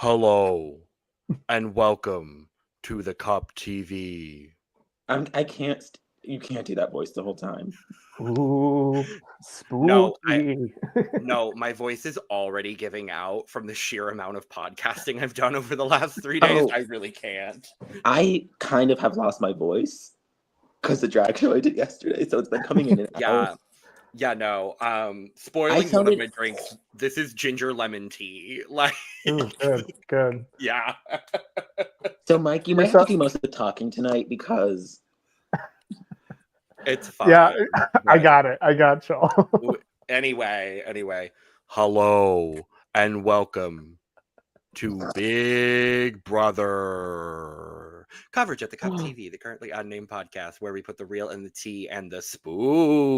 Hello, and welcome to the Cup TV. I can't. You can't do that voice the whole time. Ooh, spooky. No, my voice is already giving out from the sheer amount of podcasting I've done over the last 3 days. Oh. I really can't. I kind of have lost my voice because the drag show I did yesterday, so it's been coming in and out. Yeah, no. Spoiling one sounded- of my drinks. This is ginger lemon tea. Like, Ooh, good. yeah. So, Mike, you might have to do most of the talking tonight because It's fine. Yeah, I got it. I got y'all. Anyway. Hello, and welcome to Big Brother. Coverage at the Cup TV, the Currently Unnamed Podcast, where we put the real and the tea and the spooky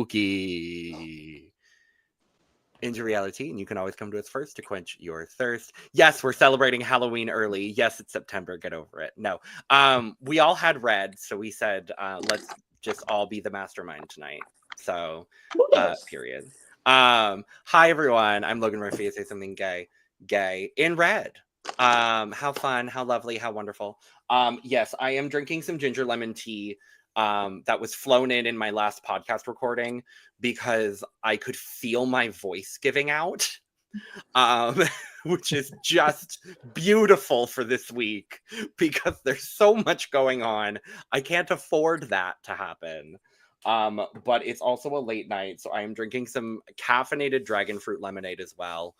into reality, and you can always come to us first to quench your thirst. Yes, we're celebrating Halloween early. Yes, it's September. Get over it. No. We all had red, so we said, let's just all be the mastermind tonight. So, period. Hi, everyone. I'm Logan Murphy. Say something gay in red. How fun, how lovely, how wonderful. Yes, I am drinking some ginger lemon tea that was flown in my last podcast recording because I could feel my voice giving out, which is just beautiful for this week because there's so much going on. I can't afford that to happen. But it's also a late night, so I am drinking some caffeinated dragon fruit lemonade as well,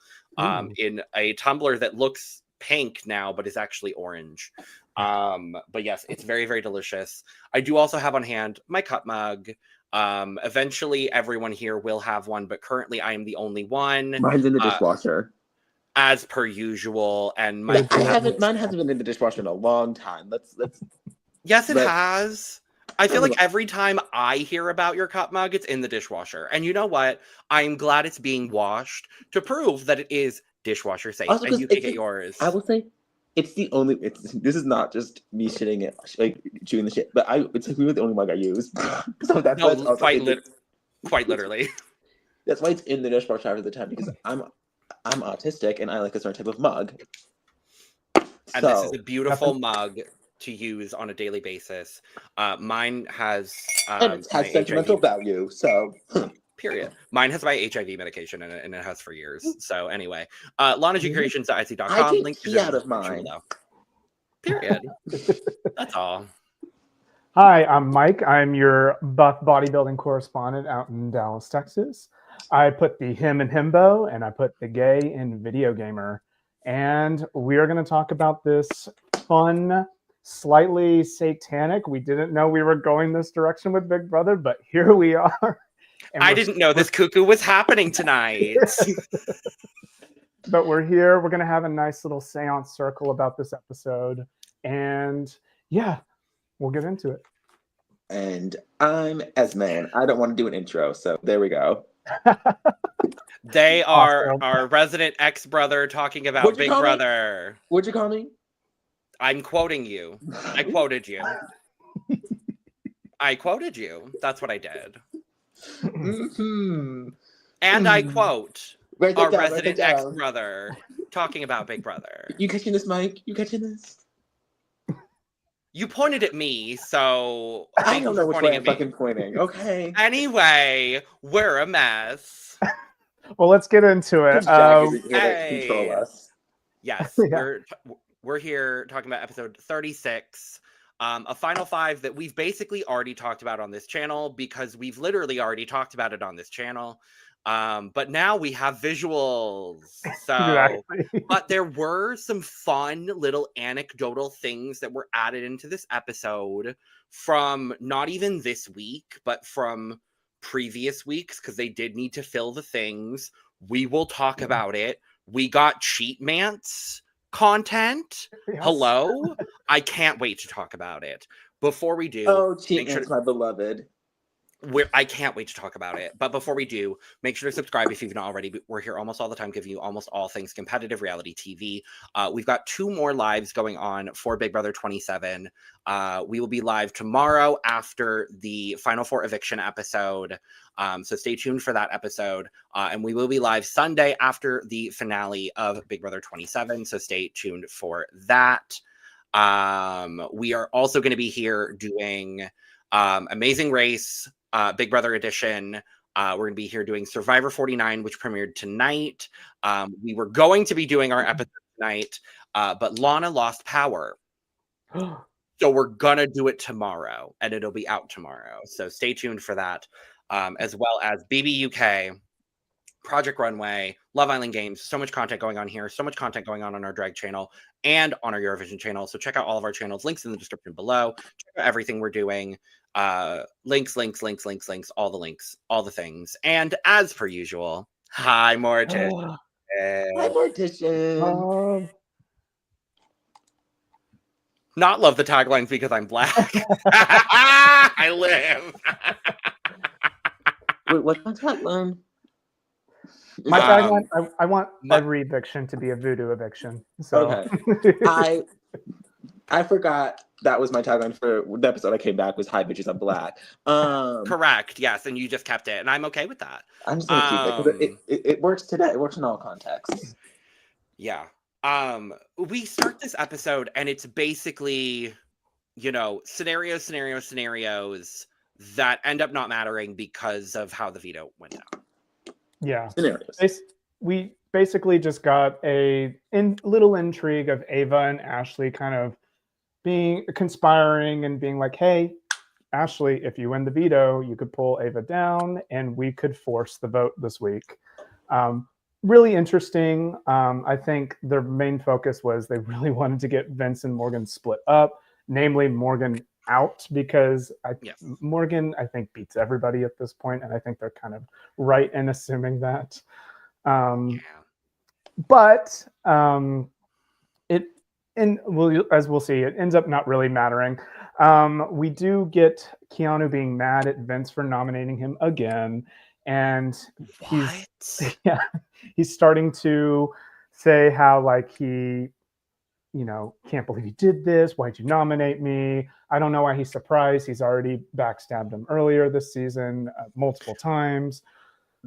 in a tumbler that looks pink now, but is actually orange. But yes, it's very, very delicious. I do also have on hand my cup mug. Eventually everyone here will have one, but currently I am the only one. mine's in the dishwasher. As per usual, and Mine hasn't been in the dishwasher in a long time. Let's Yes, it has. I feel like every time I hear about your cup mug, it's in the dishwasher. And you know what? I'm glad it's being washed to prove that it is dishwasher safe. Also, and you can get yours. I will say it's the only. This is not just me shitting it, like chewing the shit, but it's like we were the only mug I use. So that's no, quite literally. That's why it's in the dishwasher half of the time, because I'm autistic and I like a certain type of mug. And this is a beautiful mug to use on a daily basis. Mine has and it has sentimental value, so period. Mine has my HIV medication in it, and it has for years. So anyway, LanaGcreations.etsy.com. I drink link tea out of mine. Period. That's all. Hi, I'm Mike. I'm your buff bodybuilding correspondent out in Dallas, Texas. I put the him in himbo, and I put the gay in video gamer. And we are going to talk about this fun, slightly satanic. We didn't know we were going this direction with Big Brother, but here we are. I didn't know this cuckoo was happening tonight. But we're here. We're going to have a nice little seance circle about this episode. And yeah, we'll get into it. And I'm Esme, and I don't want to do an intro, so there we go. They are our resident ex-brother talking about Big Brother. What'd you call me? I'm quoting you. I quoted you. I quoted you. That's what I did. Mm-hmm. And I quote our resident down. ex-brother talking about Big Brother. You catching this, Mike? You catching this? You pointed at me, so I don't know which way I'm fucking pointing. Okay. Anyway, we're a mess. Well, let's get into it. Hey. Control us. Yes, we're here talking about episode 36. A final five that we've basically already talked about on this channel because we've literally already talked about it on this channel. But now we have visuals. So, exactly. But there were some fun little anecdotal things that were added into this episode from not even this week, but from previous weeks, because they did need to fill the things. We will talk about it. We got Cheatmance content. Yes. Hello. I can't wait to talk about it. Before we do, Cheatmance, my beloved. I can't wait to talk about it. But before we do, make sure to subscribe if you've not already. We're here almost all the time, giving you almost all things competitive reality TV. We've got 2 more lives going on for Big Brother 27. We will be live tomorrow after the Final 4 eviction episode. So stay tuned for that episode. And we will be live Sunday after the finale of Big Brother 27. So stay tuned for that. We are also going to be here doing Amazing Race, Big Brother edition. We're going to be here doing Survivor 49, which premiered tonight. We were going to be doing our episode tonight, but Lana lost power. So we're going to do it tomorrow, and it'll be out tomorrow. So stay tuned for that, as well as BB UK, Project Runway, Love Island Games. So much content going on here. So much content going on our drag channel and on our Eurovision channel. So check out all of our channels. Links in the description below. Check out everything we're doing. Links, all the links, all the things. And as per usual, hi Morticia. Hi, Morticia. Not love the taglines because I'm black. I live. Wait, what's my tagline? My tagline, I want every eviction to be a VooDoo eviction. So okay. I forgot that was my tagline for the episode I came back was "Hi bitches, I'm black." Correct. Yes, and you just kept it, and I'm okay with that. I'm just gonna keep it because it works today. It works in all contexts. Yeah. We start this episode, and it's basically, scenarios that end up not mattering because of how the veto went down. Yeah. Scenarios. We basically just got a little intrigue of Ava and Ashley kind of conspiring and being like, hey, Ashley, if you win the veto, you could pull Ava down and we could force the vote this week. Really interesting. I think their main focus was they really wanted to get Vince and Morgan split up, namely Morgan out, because Morgan, I think, beats everybody at this point, and I think they're kind of right in assuming that. But as we'll see, it ends up not really mattering. We do get Keanu being mad at Vince for nominating him again, and he's starting to say how he can't believe he did this. Why'd you nominate me? I don't know why he's surprised. He's already backstabbed him earlier this season multiple times.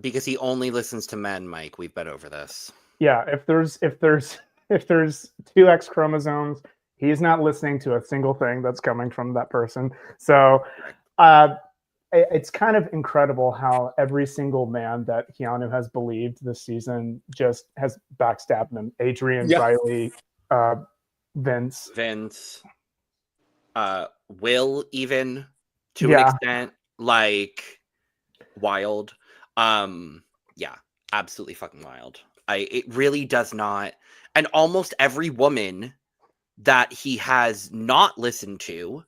Because he only listens to men, Mike. We've been over this. Yeah, if there's 2 X chromosomes, he's not listening to a single thing that's coming from that person. So it's kind of incredible how every single man that Keanu has believed this season just has backstabbed him. Adrian, Riley, Vince, Will, even to an extent, wild. Absolutely fucking wild. It really does not. And almost every woman that he has not listened to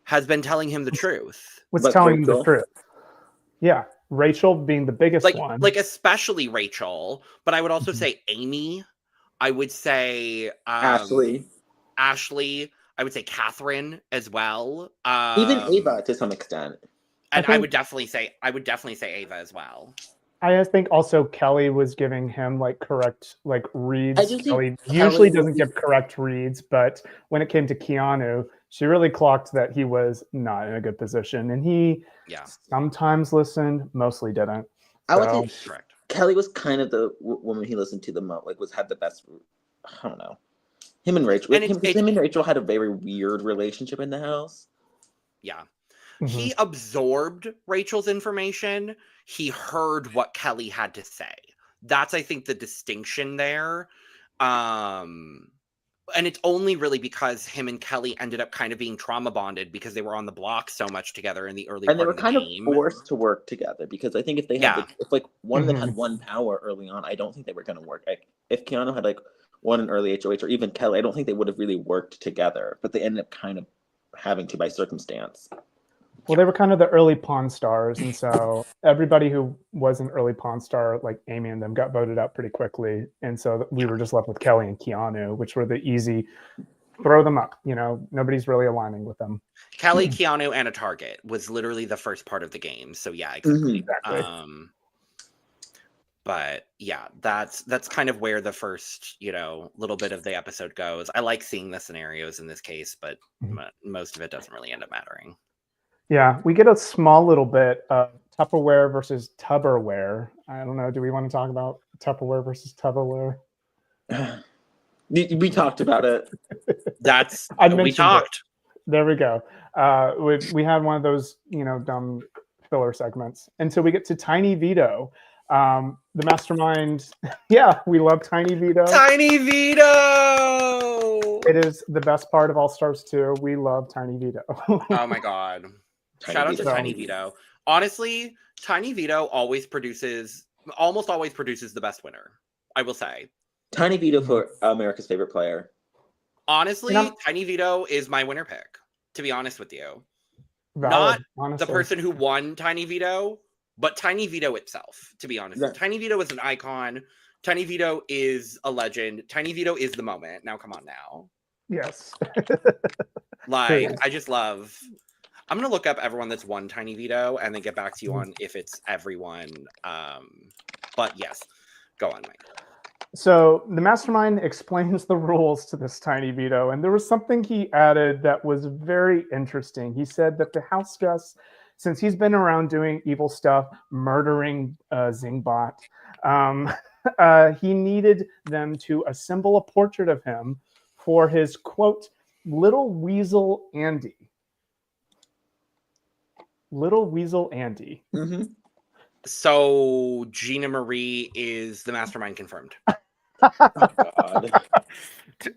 has been telling him the truth. Was telling him the truth. Yeah. Rachel being the biggest one. Especially Rachel, but I would also say Amy. I would say Ashley. I would say Catherine as well. Even Ava to some extent. And I would definitely say Ava as well. I think also Kelly was giving him correct reads. Kelly usually doesn't give correct reads, but when it came to Keanu, she really clocked that he was not in a good position, and he sometimes listened, mostly didn't. I would say correct. Kelly was kind of the woman he listened to the most. Had the best. I don't know. Him and Rachel. Him and Rachel had a very weird relationship in the house. Yeah. He absorbed Rachel's information. He heard what Kelly had to say. That's, I think, the distinction there. And it's only really because him and Kelly ended up kind of being trauma bonded because they were on the block so much together in the early part of the game. And they were kind of forced to work together because I think if they had, if one of them had one power early on, I don't think they were going to work. If Keanu had one in early HOH or even Kelly, I don't think they would have really worked together. But they ended up kind of having to by circumstance. Well, they were kind of the early Pawn Stars, and so everybody who was an early Pawn Star, like Amy and them, got voted out pretty quickly, and so we were just left with Kelly and Keanu, which were the easy throw them up. Nobody's really aligning with them. Kelly, Keanu, and a target was literally the first part of the game. So yeah, exactly. Exactly. But yeah, that's kind of where the first, little bit of the episode goes. I like seeing the scenarios in this case, but most of it doesn't really end up mattering. Yeah, we get a small little bit of Tupperware versus Tubberware. I don't know. Do we want to talk about Tupperware versus Tubberware? We talked about it. We talked. There we go. We had one of those, dumb filler segments until we get to Tiny Veto. The Mastermind. Yeah, we love Tiny Veto. Tiny Veto! It is the best part of All Stars 2. We love Tiny Veto. Oh my God. Shout out to Tiny Veto. Honestly, Tiny Veto almost always produces the best winner, I will say. Tiny Veto for America's favorite player. Honestly, Tiny Veto is my winner pick, to be honest with you. Valid, Not honestly. the person who won Tiny Veto, but Tiny Veto itself, to be honest. Yeah. Tiny Veto is an icon. Tiny Veto is a legend. Tiny Veto is the moment. Now, come on now. Yes. I just love... I'm going to look up everyone that's won Tiny Veto and then get back to you on if it's everyone. But yes, go on, Mike. So the Mastermind explains the rules to this Tiny Veto, and there was something he added that was very interesting. He said that the Houseguest, since he's been around doing evil stuff, murdering Zingbot, he needed them to assemble a portrait of him for his, quote, Little Weasel Andy. Little Weasel Andy. Mm-hmm. So Gina Marie is the Mastermind confirmed. Oh, God.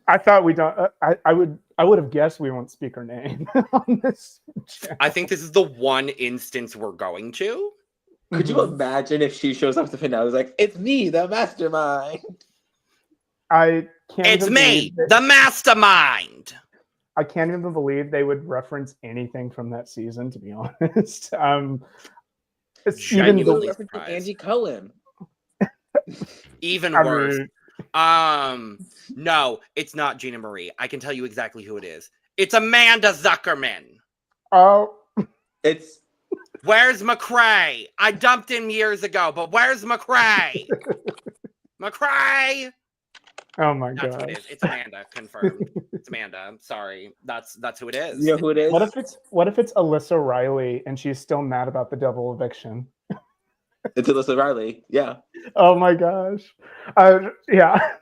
I thought we don't. I would have guessed we won't speak her name on this channel. I think this is the one instance we're going to. Could you imagine if she shows up to the finale? I was like, "It's me, the Mastermind." I can't. It's me, the Mastermind. I can't even believe they would reference anything from that season. To be honest, it's Genuinely even surprised. Angie Cohen. Even worse. No, it's not Gina Marie. I can tell you exactly who it is. It's Amanda Zuckerman. Oh, It's Where's McCrae? I dumped him years ago, but where's McCrae? McCrae. oh my That's god! who it is. It's Amanda. Confirmed. It's Amanda. I'm sorry. That's who it is. you know who it is. What if it's Alyssa Riley and she's still mad about the double eviction? It's Alyssa Riley. Yeah. Oh my gosh! Yeah.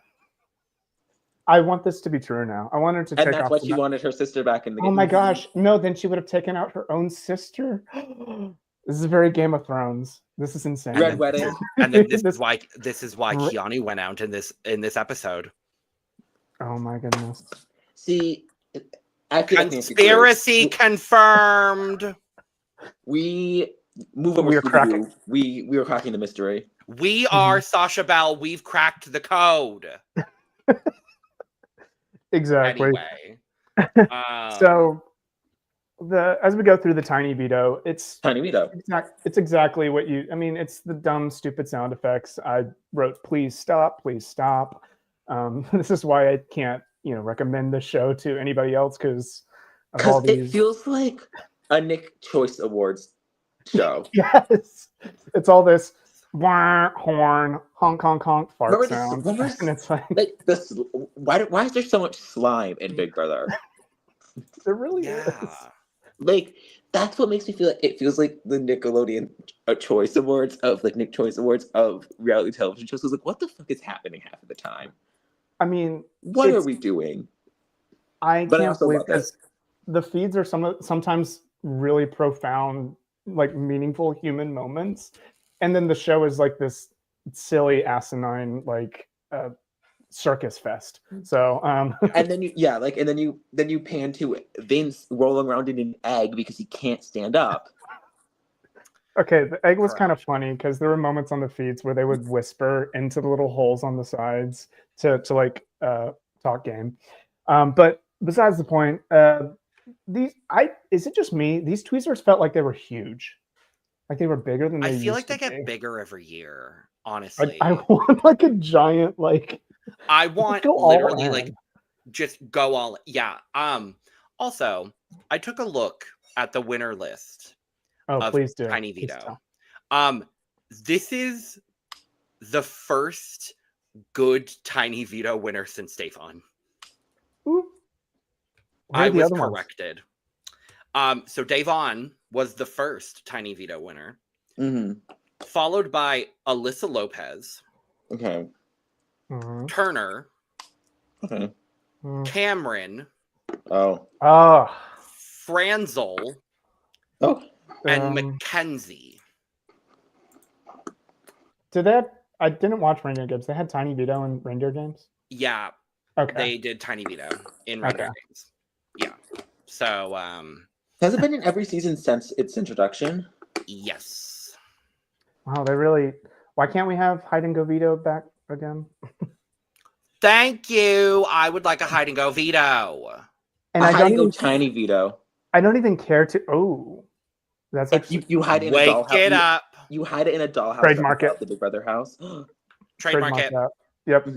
I want this to be true now. I want her to take And that's off. why she wanted her sister back in the game. Oh my gosh! No, then she would have taken out her own sister. This is very Game of Thrones. This is insane. Red Wedding. And then this is why Keanu went out in this episode. Oh my goodness! See, I feel like Conspiracy confirmed. We move over. We are cracking. We are cracking the mystery. We are Sasha Bell. We've cracked the code. Exactly. Anyway, So, as we go through the Tiny Veto, it's Tiny Veto. it's exactly what you. I mean, it's the dumb, stupid sound effects. I wrote, "Please stop, please stop." This is why I can't, recommend the show to anybody else because of all these. It feels like a Nick Choice Awards show. Yes, it's all this wah, horn, honk, honk, honk, fart sound, and it's like this. Why is there so much slime in Big Brother? There really is. Like, that's what makes me feel like it feels like the Nickelodeon Choice Awards of Nick Choice Awards of reality television shows. I was like, what the fuck is happening half of the time? I mean, what are we doing? I can't believe because the feeds are sometimes really profound, meaningful human moments, and then the show is like this silly, asinine, circus fest. So and then you pan to Vince rolling around in an egg because he can't stand up. Okay, the egg was kind of funny because there were moments on the feeds where they would whisper into the little holes on the sides to talk game. But besides the point, is it just me? These tweezers felt like they were huge, like they were bigger than they used to be. I feel like they get bigger every year. Honestly, I want a giant I want literally just go all. Yeah. Also, I took a look at the winner list of please do. Tiny Please Veto. tell. This is the first good Tiny Veto winner since Stefan. Ooh. I was corrected. So Davon was the first Tiny Veto winner, followed by Alyssa Lopez, Okay. Turner, Okay. Cameron, Franzel, and Mackenzie. I didn't watch Reindeer Games. They had Tiny Veto in Reindeer Games? Yeah. Okay. They did Tiny Veto in Reindeer Games. Yeah. So, has it been in every season since its introduction? Yes. Wow, why can't we have Hide and Go Veto back again? Thank you. I would like a Hide and Go Veto. And I don't go Tiny Veto. I don't even care to. Oh, that's like actually you hide it in a dollhouse. Wake it up. You hide it in a dollhouse. Trademark it. The Big Brother house. Trademark it. Yep.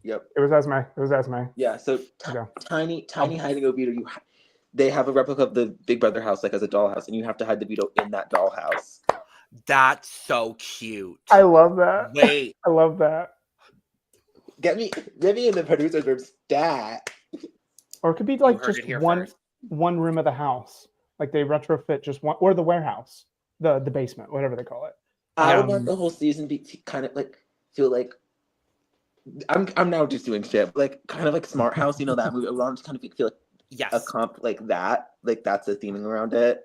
Yep. It was Esme. Yeah. So tiny Hide and Go Veto. They have a replica of the Big Brother house, like as a dollhouse, and you have to hide the veto in that dollhouse. That's so cute. I love that. Wait. I love that. Get me in the producer's room stat. Or it could be like just one room of the house. Like they retrofit just one, or the warehouse, the basement, whatever they call it. I would want the whole season be kind of like feel like I'm now just doing shit. Like kind of like Smart House, you know that movie. I want to kind of feel like a comp like that. Like that's the theming around it.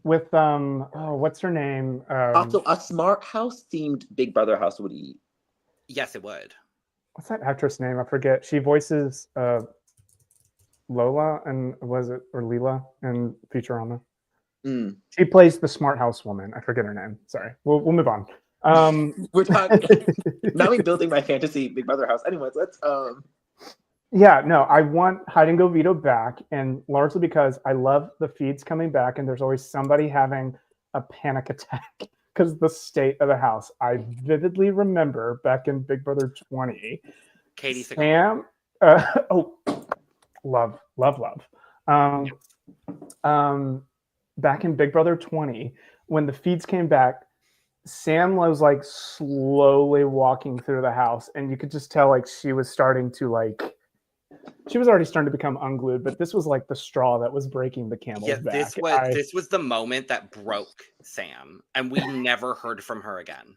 With what's her name? Also, a Smart House themed Big Brother house would eat. Yes, it would. What's that actress name? I forget. She voices Lola and Leela in Futurama. She plays the Smart House woman. I forget her name. Sorry. We'll move on. We're talking now. I'm building my fantasy Big Brother house. Anyways, let's Yeah, no, I want Hide and Go Veto back, and largely because I love the feeds coming back, and there's always somebody having a panic attack because the state of the house. I vividly remember back in Big Brother 20, Katie Sam. Love. Back in Big Brother 20, when the feeds came back, Sam was like slowly walking through the house, and you could just tell like she was already starting to become unglued, but this was like the straw that was breaking the camel's back. This was the moment that broke Sam, and we never heard from her again.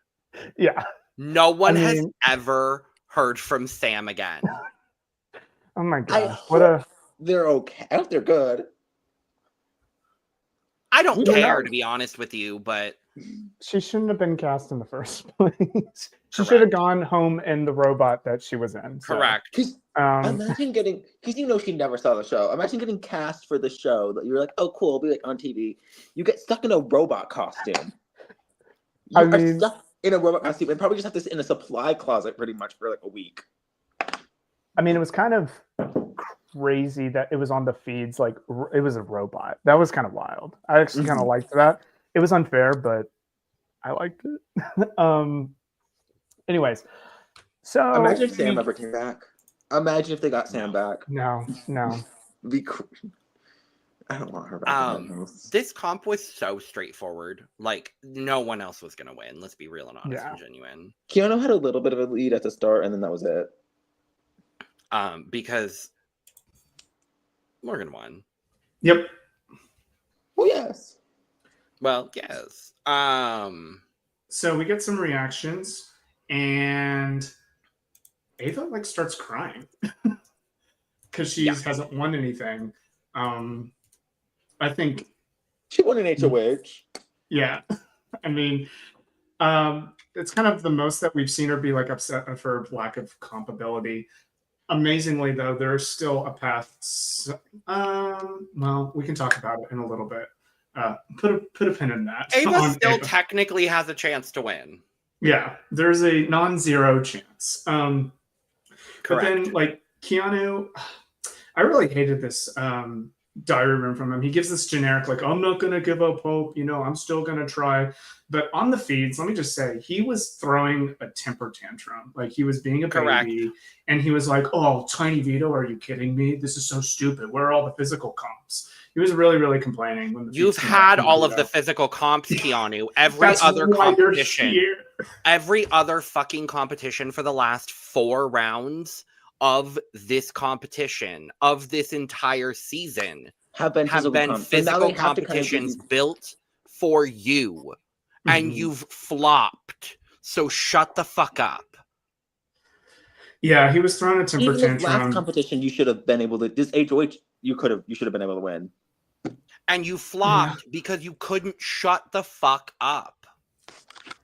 Yeah. No one has ever heard from Sam again. Oh my god. They're okay. I hope they're good. I don't care, to be honest with you, but she shouldn't have been cast in the first place. She should have gone home in the robot that she was in. So. Correct. Imagine getting, because you know she never saw the show. Imagine getting cast for the show that you're like, oh cool, I'll be like on TV. You get stuck in a robot costume. You are stuck in a robot costume and probably just have to sit in a supply closet pretty much for like a week. I mean, it was kind of crazy that it was on the feeds, like it was a robot. That was kind of wild. I actually kind of liked that. It was unfair, but I liked it. Anyways, so imagine if Sam ever came back. Imagine if they got Sam back. No. I don't want her back. This comp was so straightforward. Like no one else was gonna win. Let's be real and honest and genuine. Keanu had a little bit of a lead at the start, and then that was it. Because Morgan won. Yep. Well, yes. Well, yes. So we get some reactions, and Ava like starts crying because she hasn't won anything. I think she won an HOH. Yeah, I mean, it's kind of the most that we've seen her be like upset of her lack of compatibility. Amazingly, though, there's still a path. Well, we can talk about it in a little bit. Put a pin in that. Ava still technically has a chance to win. Yeah, there's a non-zero chance. But then, like Keanu, I really hated this diary room from him. He gives this generic, like, I'm not going to give up hope. You know, I'm still going to try. But on the feeds, let me just say, he was throwing a temper tantrum. Like, he was being a baby. And he was like, oh, Tiny Veto, are you kidding me? This is so stupid. Where are all the physical comps? He was really, really complaining. When You've had all of the physical comps, Keanu. Every other competition. Every other fucking competition for the last 4 rounds of this competition, of this entire season, have been physical competitions built for you. And you've flopped. So shut the fuck up. Yeah, he was throwing a temper tantrum. Last competition, you should have been able to. This HOH, you should have been able to win. And you flopped because you couldn't shut the fuck up.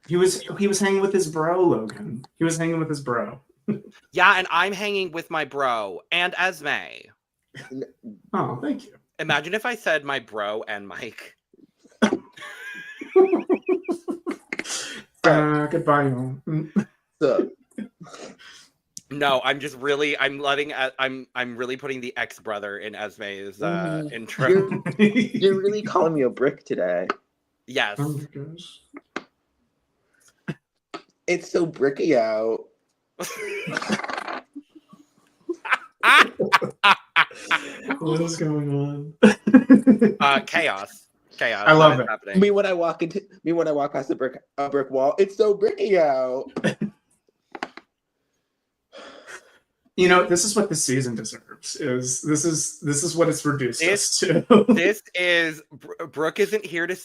He was hanging with his bro, Logan. He was hanging with his bro. Yeah, and I'm hanging with my bro and Esme. Oh, thank you. Imagine if I said my bro and Mike. Goodbye, y'all. No, I'm just really, I'm really putting the ex-brother in Esme's intro. You're really calling me a brick today. Yes. Oh my gosh. It's so bricky out. What is going on? Chaos. I love it. Happening? Me when I walk past a brick wall, it's so bricky out. You know, this is what the season deserves. This is what it's reduced us to. This is Brooke isn't here to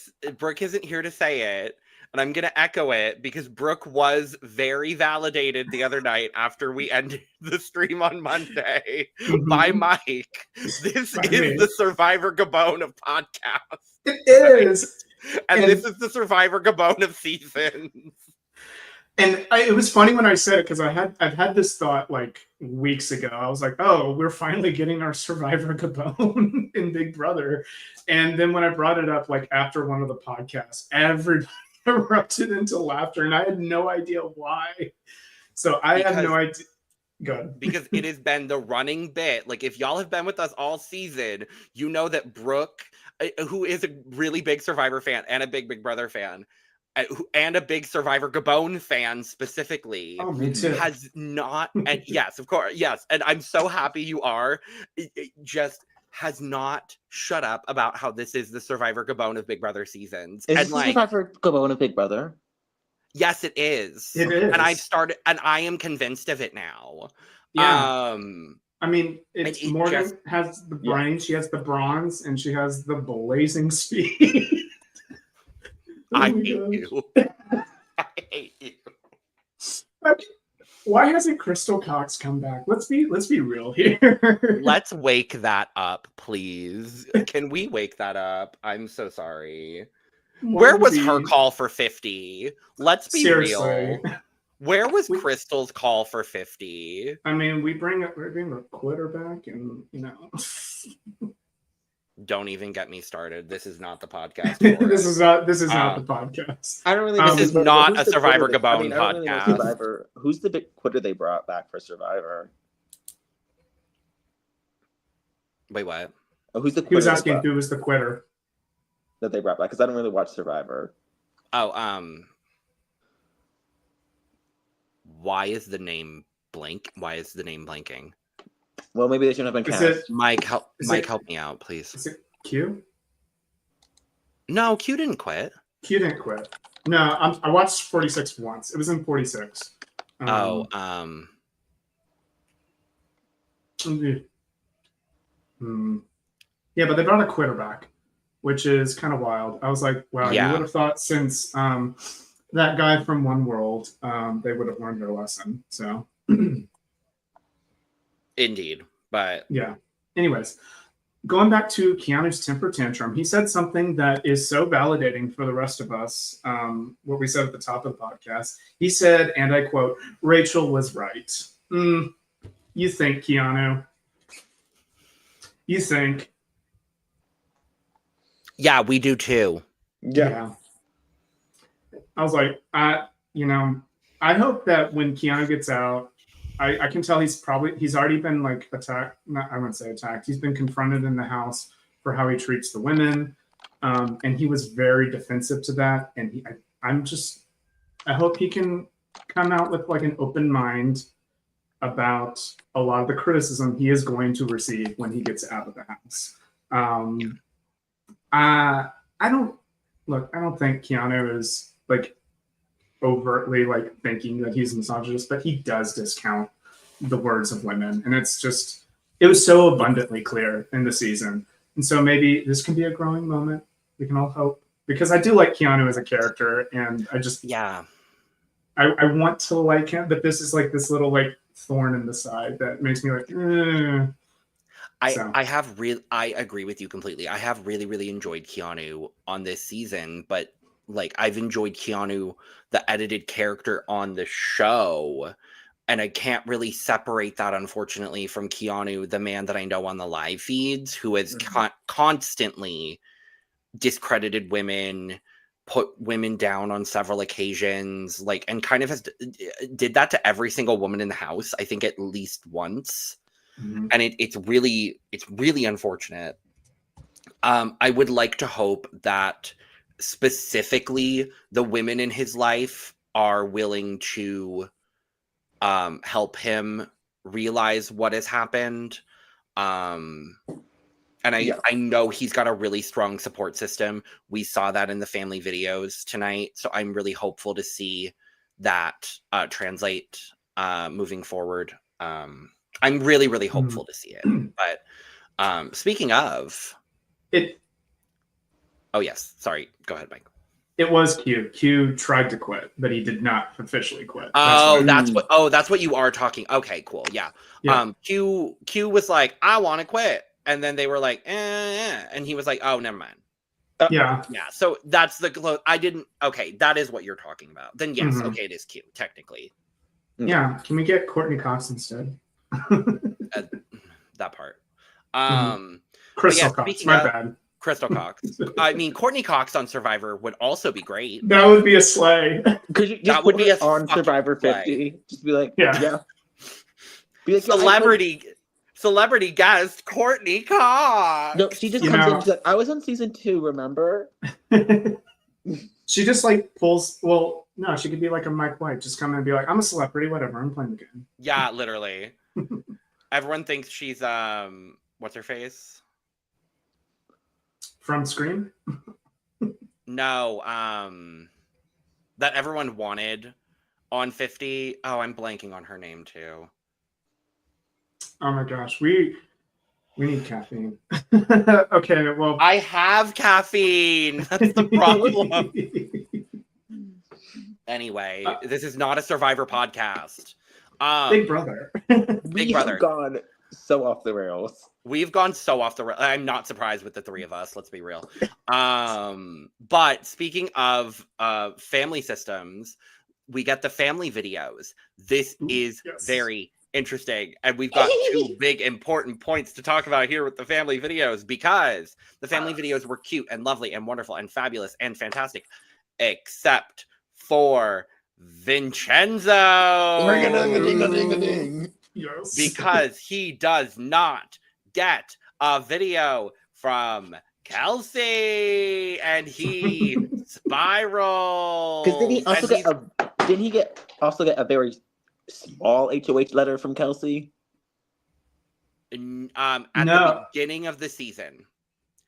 say it, and I'm gonna echo it because Brooke was very validated the other night after we ended the stream on Monday by Mike. This is the Survivor Gabon of podcasts. It is, and this is the Survivor Gabon of seasons. And it was funny when I said it because I've had this thought like weeks ago. I was like, oh, we're finally getting our Survivor Gabon in Big Brother. And then when I brought it up, like after one of the podcasts, everybody erupted into laughter and I had no idea why. So I had no idea. Good. Because it has been the running bit. Like if y'all have been with us all season, you know that Brooke, who is a really big Survivor fan and a big Brother fan, and a big Survivor Gabon fan specifically, me too. has not, and yes, of course, yes, and I'm so happy you are, it just has not shut up about how this is the Survivor Gabon of Big Brother seasons. Is and this the Survivor Gabon of Big Brother? Yes, it is. It is. And I am convinced of it now. Yeah. I mean, Morgan has the brain, she has the bronze, and she has the blazing speed. I hate you. I hate you. Why hasn't Crystal Cox come back? Let's be real here. Let's wake that up, please. Can we wake that up? I'm so sorry. Where was her call for 50? Let's be real. Where was Crystal's call for 50? I mean, we're bringing the quitter back, and you know. Don't even get me started. This is not the podcast. This is not the podcast. I don't really. This is not a Survivor Gabon podcast. Really Survivor. Who's the big quitter they brought back for Survivor? Wait, what? Oh, who's the quitter? He was asking who was the quitter that they brought back because I don't really watch Survivor. Oh, why is the name blank? Why is the name blanking? Well, maybe they shouldn't have been cast. Mike, help me out, please. Is it Q? No, Q didn't quit. Q didn't quit. No, I watched 46 once. It was in 46. Yeah, but they brought a quitter back, which is kind of wild. I was like, wow, you would have thought since that guy from One World, they would have learned their lesson. So. Indeed, but yeah. Anyways, going back to Keanu's temper tantrum, he said something that is so validating for the rest of us. What we said at the top of the podcast. He said, and I quote, "Rachel was right." You think, Keanu? You think? Yeah, we do too. Yeah. I was like, I hope that when Keanu gets out. I can tell he's already been like attacked. I wouldn't say attacked. He's been confronted in the house for how he treats the women. And he was very defensive to that. And I hope he can come out with like an open mind about a lot of the criticism he is going to receive when he gets out of the house. I don't think Keanu is like overtly like thinking that he's a misogynist, but he does discount the words of women, and it was so abundantly clear in the season. And so maybe this can be a growing moment. We can all hope, because I do like Keanu as a character, and I want to like him, but this is like this little like thorn in the side that makes me like. I agree with you completely. I have really, really enjoyed Keanu on this season, but like I've enjoyed Keanu, the edited character on the show, and I can't really separate that, unfortunately, from Keanu, the man that I know on the live feeds, who has constantly discredited women, put women down on several occasions, like, and kind of did that to every single woman in the house, I think at least once. And it's really unfortunate. I would like to hope that specifically the women in his life are willing to help him realize what has happened. And I know he's got a really strong support system. We saw that in the family videos tonight. So I'm really hopeful to see that translate moving forward. I'm really, really hopeful to see it. But speaking of it. Oh, yes. Sorry. Go ahead, Mike. It was Q. Q tried to quit, but he did not officially quit. That's what you are talking. Okay, cool. Yeah. Q was like, I want to quit. And then they were like, and he was like, oh, never mind. Yeah. So that's that is what you're talking about. Then yes, okay, it is Q, technically. Yeah. Can we get Courtney Cox instead? That part. Crystal Cox, my bad. Crystal Cox. I mean, Courtney Cox on Survivor would also be great. That would be a slay. Could you just put her on Survivor 50? Just be like, yeah. Be like, celebrity guest Courtney Cox. No, she just comes in and she's like, I was on season 2, remember? She just like pulls. Well, no, she could be like a Mike White. Just come in and be like, I'm a celebrity, whatever. I'm playing the game. Yeah, literally. Everyone thinks she's what's her face? From Scream? No, that everyone wanted on 50. Oh, I'm blanking on her name too. Oh my gosh, we need caffeine. Okay, well, I have caffeine. That's the problem. Anyway, this is not a Survivor podcast. Big Brother. Big Brother. We've gone so off the rails. We've gone so off the rails. I'm not surprised with the three of us. Let's be real. But speaking of family systems, we get the family videos. This is very interesting. And we've got two big important points to talk about here with the family videos, because the family videos were cute and lovely and wonderful and fabulous and fantastic, except for Vincenzo. Yes. Because he does not get a video from Kelsey, and he spiraled. Because did he also get a very small HOH letter from Kelsey? At the beginning of the season.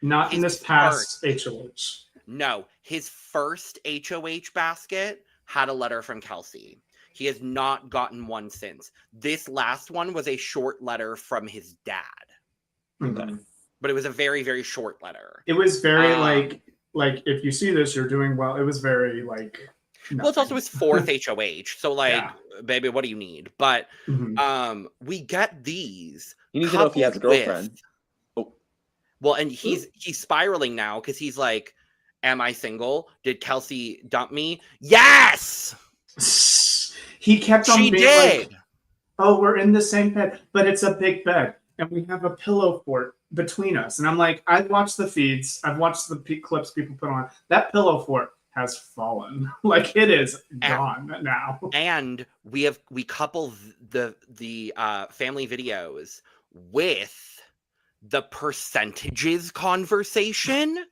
Not in this past HOH. No, his first HOH basket had a letter from Kelsey. He has not gotten one since. This last one was a short letter from his dad. Okay. But it was a very, very short letter. It was very like if you see this, you're doing well. It was very like nothing. Well, it's also his fourth HOH. So baby, what do you need? But we get these. You need to know if he has a girlfriend. Well, and he's spiraling now because he's like, am I single? Did Kelsey dump me? Yes! He kept on being like, oh, we're in the same bed, but it's a big bed, and we have a pillow fort between us. And I'm like, I've watched the feeds. I've watched the clips people put on. That pillow fort has fallen. Like, it is gone now. And we couple the family videos with the percentages conversation.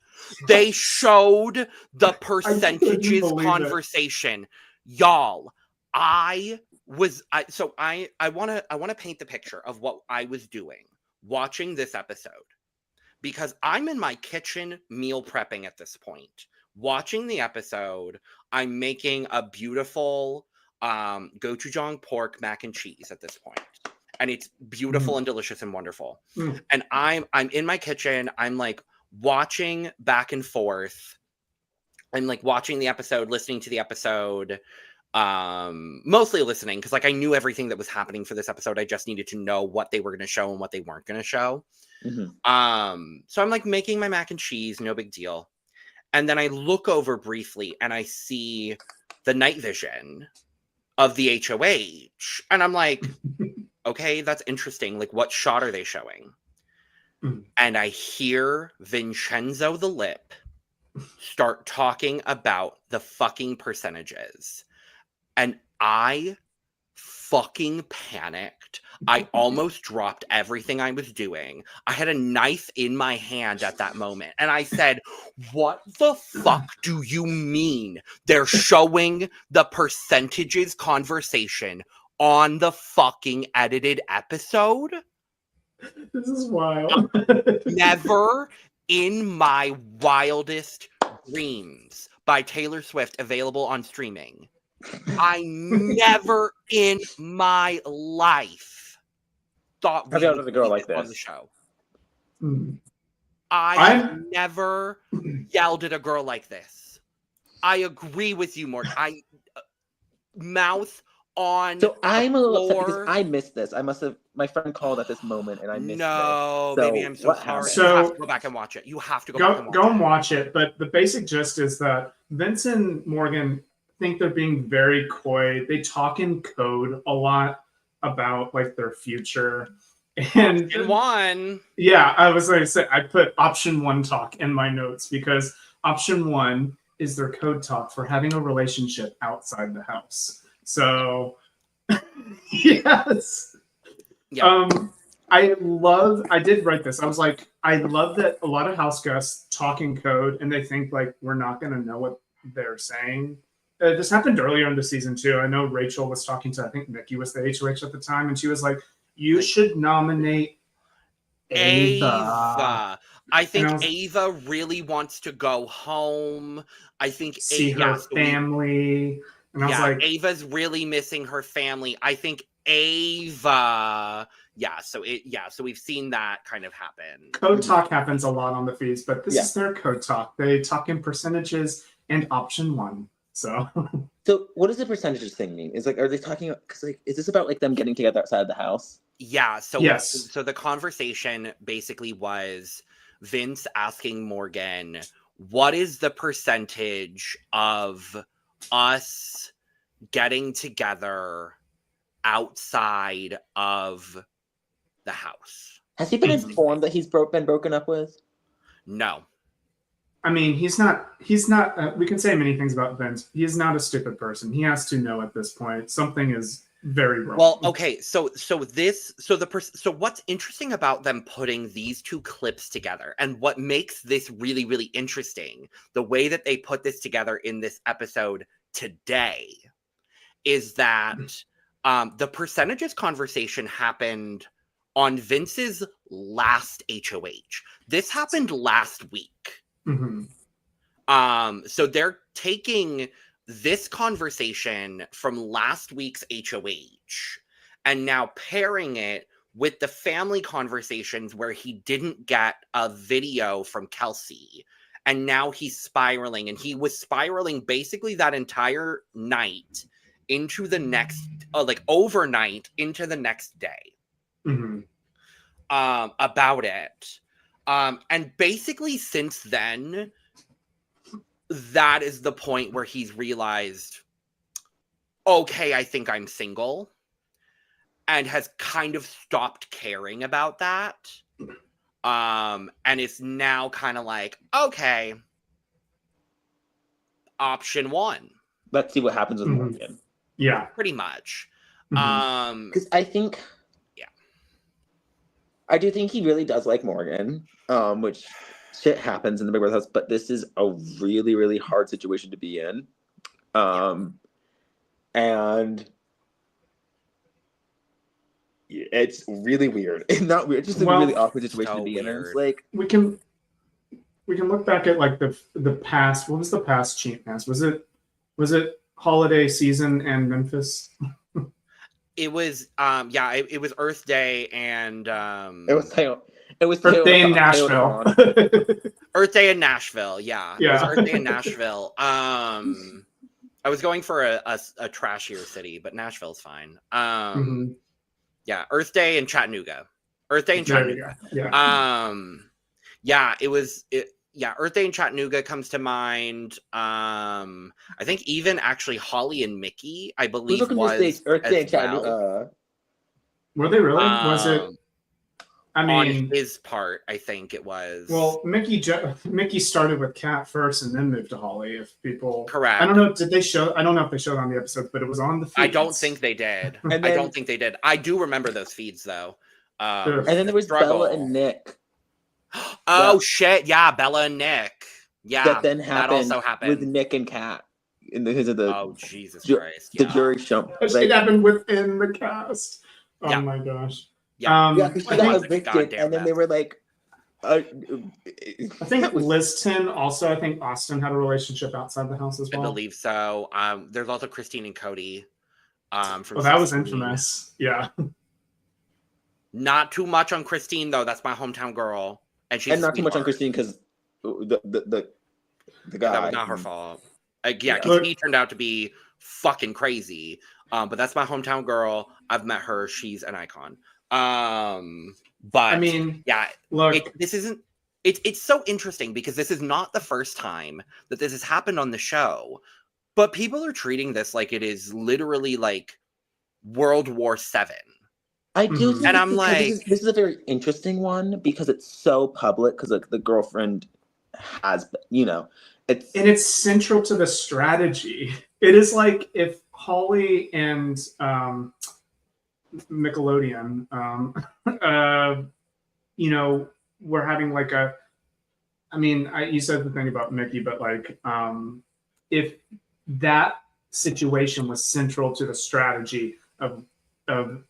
They showed the percentages conversation. Y'all, I want to paint the picture of what I was doing watching this episode, because I'm in my kitchen meal prepping at this point. Watching the episode, I'm making a beautiful gochujang pork mac and cheese at this point. And it's beautiful and delicious and wonderful. And I'm in my kitchen. I'm like watching back and forth. I'm like watching the episode, listening to the episode, mostly listening, because like I knew everything that was happening for this episode. I just needed to know what they were going to show and what they weren't going to show. So I'm like making my mac and cheese, no big deal. And then I look over briefly and I see the night vision of the HOH. And I'm like, okay, that's interesting. Like, what shot are they showing? And I hear Vincenzo the Lip start talking about the fucking percentages. And I fucking panicked. I almost dropped everything I was doing. I had a knife in my hand at that moment. And I said, what the fuck do you mean they're showing the percentages conversation on the fucking edited episode? This is wild. Never in my wildest dreams by Taylor Swift, available on streaming. I never in my life thought have you had a girl like this on the show. I never yelled at a girl like this. I agree with you, Morgan. Mouth on. So I'm a little upset because I missed this. My friend called at this moment and I missed No, this. baby, I'm so sorry. So, you have to go back and watch it. You have to go and watch it. But the basic gist is that Vince and Morgan think they're being very coy. They talk in code a lot about like their future. And option one. Yeah, I was going to say, I put option one talk in my notes because option one is their code talk for having a relationship outside the house. So, yes. Yeah. I did write this. I was like, I love that a lot of house guests talk in code and they think like we're not going to know what they're saying. This happened earlier in the season too. I know Rachel was talking to, I think Nikki was the HOH at the time, and she was like, you should nominate Ava. I think Ava really wants to go home. I think see her family. And I was like, Ava's really missing her family. I think Ava. So we've seen that kind of happen. Code talk happens a lot on the feeds, but this is their code talk. They talk in percentages and option one. So what does the percentages thing mean? Is like, are they talking? Because like, is this about like them getting together outside the house? Yeah. So yes. So the conversation basically was Vince asking Morgan, "What is the percentage of us getting together outside of the house?" Has he been informed that he's been broken up with? No. I mean, he's not, we can say many things about Vince. He is not a stupid person. He has to know at this point, something is very wrong. Well, okay. So what's interesting about them putting these two clips together, and what makes this really, really interesting, the way that they put this together in this episode today, is that the percentages conversation happened on Vince's last HOH. This happened last week. So they're taking this conversation from last week's HOH and now pairing it with the family conversations where he didn't get a video from Kelsey. And now he's spiraling, and he was spiraling basically that entire night into the next, overnight into the next day about it. And basically since then, that is the point where he's realized, okay, I think I'm single, and has kind of stopped caring about that. And it's now kind of like, okay, option one. Let's see what happens with Morgan. Yeah. Pretty much. Because I think... I do think he really does like Morgan, which shit happens in the Big Brother house, but this is a really, really hard situation to be in. And it's really weird. It's not weird, it's just a really awkward situation to be in. And it's like we can look back at like the past. What was the past Cheatmance? Was it holiday season and Memphis? It was it was Earth Day and it was Earth Day in Nashville. Earth Day in Nashville, yeah. Yeah. It was Earth Day in Nashville. I was going for a trashier city, but Nashville's fine. Yeah, Earth Day in Chattanooga. Earth Day in Chattanooga. Yeah. Earth Day in Chattanooga comes to mind. I think even actually Holly and Mickey, I believe, was Earth Day in Chattanooga. Were they really? Was it? I mean, on his part, I think it was. Well, Mickey started with Kat first and then moved to Holly. If people, correct. I don't know. Did they show? I don't know if they showed on the episodes, but it was on the feeds. I don't think they did. I don't think they did. I do remember those feeds though. And then there was Bella and Nick. Shit! Yeah, Bella and Nick. Yeah, that then happened. That also happened with Nick and Kat. Because of the Jesus Christ! The jury show. It happened within the cast. Oh my gosh. Yeah, because she got evicted, and then they were like, I think Liston also. I think Austin had a relationship outside the house as well. I believe so. There's also Christine and Cody. From that was infamous. Yeah. Not too much on Christine though. That's my hometown girl, and not too much on Christine because the guy. That was not her fault. Because he turned out to be fucking crazy. But that's my hometown girl. I've met her. She's an icon. But I mean, look, this isn't. It's so interesting because this is not the first time that this has happened on the show, but people are treating this like it is literally like World War VII. I do, think and I'm like, this is a very interesting one because it's so public. Because like the girlfriend has, it's central to the strategy. It is like if Holly and Nickelodeon, we're having like you said the thing about Mickey, but like, if that situation was central to the strategy of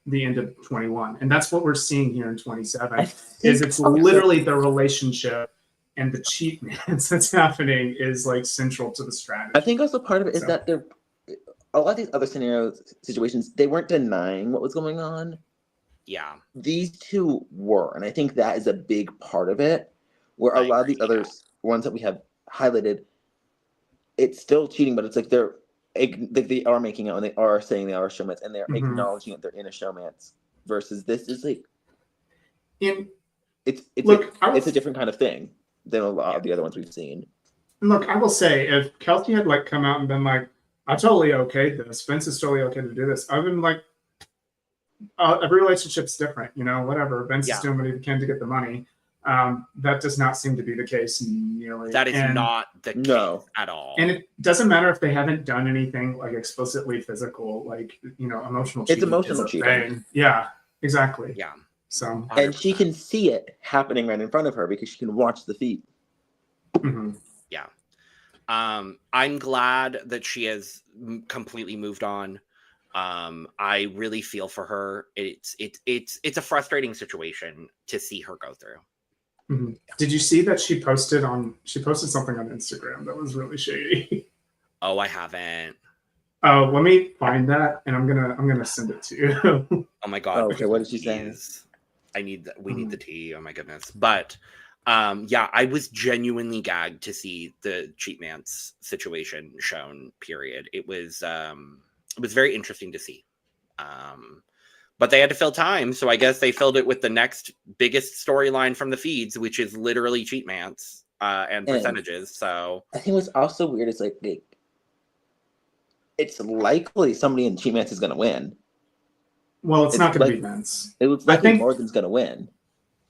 the end of 21, and that's what we're seeing here in 27, is it's literally the relationship and the Cheatmance that's happening is like central to the strategy. I think also part of it is that a lot of these other situations, they weren't denying what was going on. Yeah. These two were. And I think that is a big part of it. Where a lot of these other ones that we have highlighted, it's still cheating, but it's like they are making out and they are saying they are showmance and they're acknowledging that they're in a showmance. Versus this is like it's a different kind of thing than a lot of the other ones we've seen. Look, I will say if Kelsey had like come out and been like, I totally okayed this. Vince is totally okay to do this. I've been like, every relationship's different, whatever. Vince is doing what he can to get the money. That does not seem to be the case nearly. That is not the case at all. And it doesn't matter if they haven't done anything like explicitly physical, like, emotional cheating. It's emotional cheating. Yeah, exactly. Yeah. So 100%. And she can see it happening right in front of her because she can watch the feed. Mm-hmm. Yeah. I'm glad that she has completely moved on. I really feel for her. It's a frustrating situation to see her go through. Mm-hmm. Did you see that she posted something on Instagram that was really shady? Oh, I haven't. Oh, let me find that and I'm gonna send it to you. Oh my god. Oh, okay, what did she say? We need the tea. Oh my goodness. But I was genuinely gagged to see the Cheatmance situation shown, period. It was very interesting to see. But they had to fill time, so I guess they filled it with the next biggest storyline from the feeds, which is literally Cheatmance and percentages. So I think what's also weird is like it's likely somebody in Cheatmance is gonna win. Well, it's not going to be Vince. It looks like Morgan's going to win.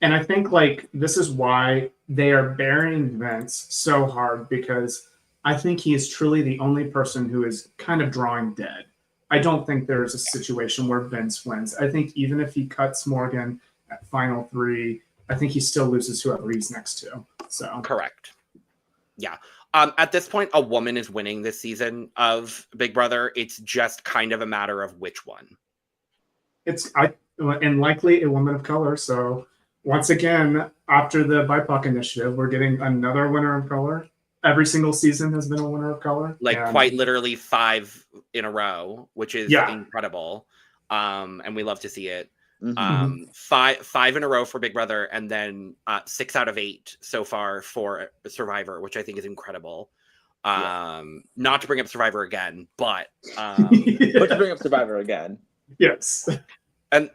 And I think like this is why they are burying Vince so hard, because I think he is truly the only person who is kind of drawing dead. I don't think there's a situation where Vince wins. I think even if he cuts Morgan at Final 3, I think he still loses whoever he's next to. So correct. Yeah. At this point, a woman is winning this season of Big Brother. It's just kind of a matter of which one. And likely a woman of color. So once again, after the BIPOC initiative, we're getting another winner of color. Every single season has been a winner of color. Like quite literally 5 in a row, which is incredible. And we love to see it. Mm-hmm. 5 in a row for Big Brother, and then 6 out of 8 so far for Survivor, which I think is incredible. Not to bring up Survivor again, but but to bring up Survivor again. Yes. And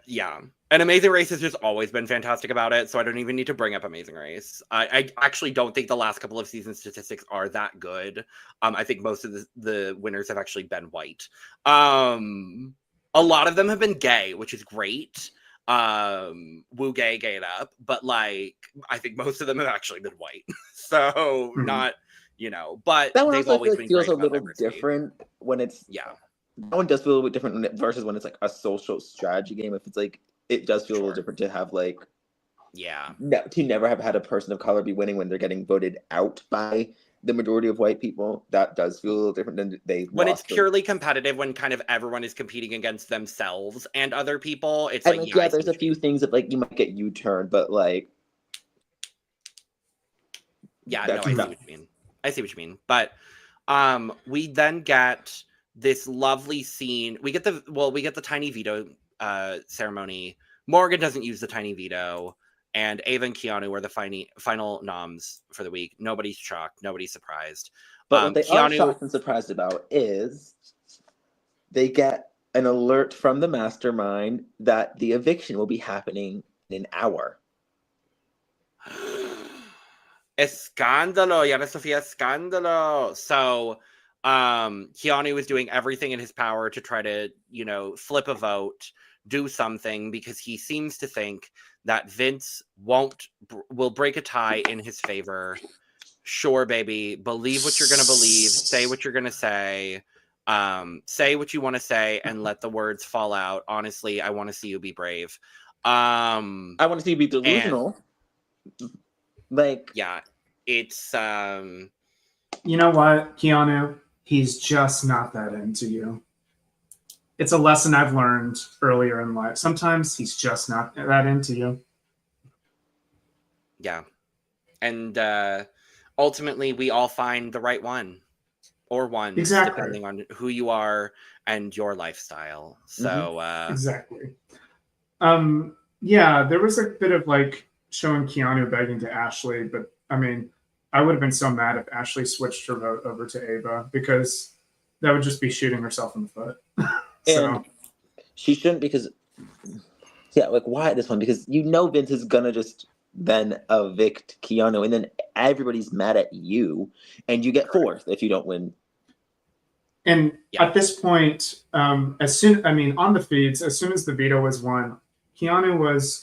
Amazing Race has just always been fantastic about it, so I don't even need to bring up Amazing Race. I actually don't think the last couple of season statistics are that good. I think most of the winners have actually been white. A lot of them have been gay, which is great. Woo gay it up, but like I think most of them have actually been white. So not, but that one they've also always been feels great a little different when it's that one does feel a little bit different versus when it's like a social strategy game. If it's like it does feel a little different to have like to never have had a person of color be winning when they're getting voted out by the majority of white people. That does feel a little different than when it's purely competitive, when kind of everyone is competing against themselves and other people. It's and like there's a few things that like you might get U-turned, but like I see what you mean. I see what you mean. But we then get this lovely scene. We get the Tiny Veto ceremony. Morgan doesn't use the Tiny Veto. And Ava and Keanu were the final noms for the week. Nobody's shocked. Nobody's surprised. But what they are shocked and surprised about is they get an alert from the Mastermind that the eviction will be happening in an hour. Escándalo. Yana Sofia, escándalo. So Keanu was doing everything in his power to try to, flip a vote, do something, because he seems to think that Vince will break a tie in his favor. Sure, baby. Believe what you're going to believe. Say what you're going to say. Say what you want to say and let the words fall out. Honestly, I want to see you be brave. I want to see you be delusional. It's... You know what, Keanu? He's just not that into you. It's a lesson I've learned earlier in life. Sometimes he's just not that into you. Yeah. And ultimately, we all find the right one. Or one. Exactly. Depending on who you are and your lifestyle. So... Exactly. There was a bit of like showing Keanu begging to Ashley, but I mean, I would have been so mad if Ashley switched her vote over to Ava, because that would just be shooting herself in the foot. And she shouldn't, because why at this one? Because Vince is gonna just then evict Keanu, and then everybody's mad at you, and you get fourth if you don't win. And at this point, on the feeds, as soon as the veto was won, Keanu was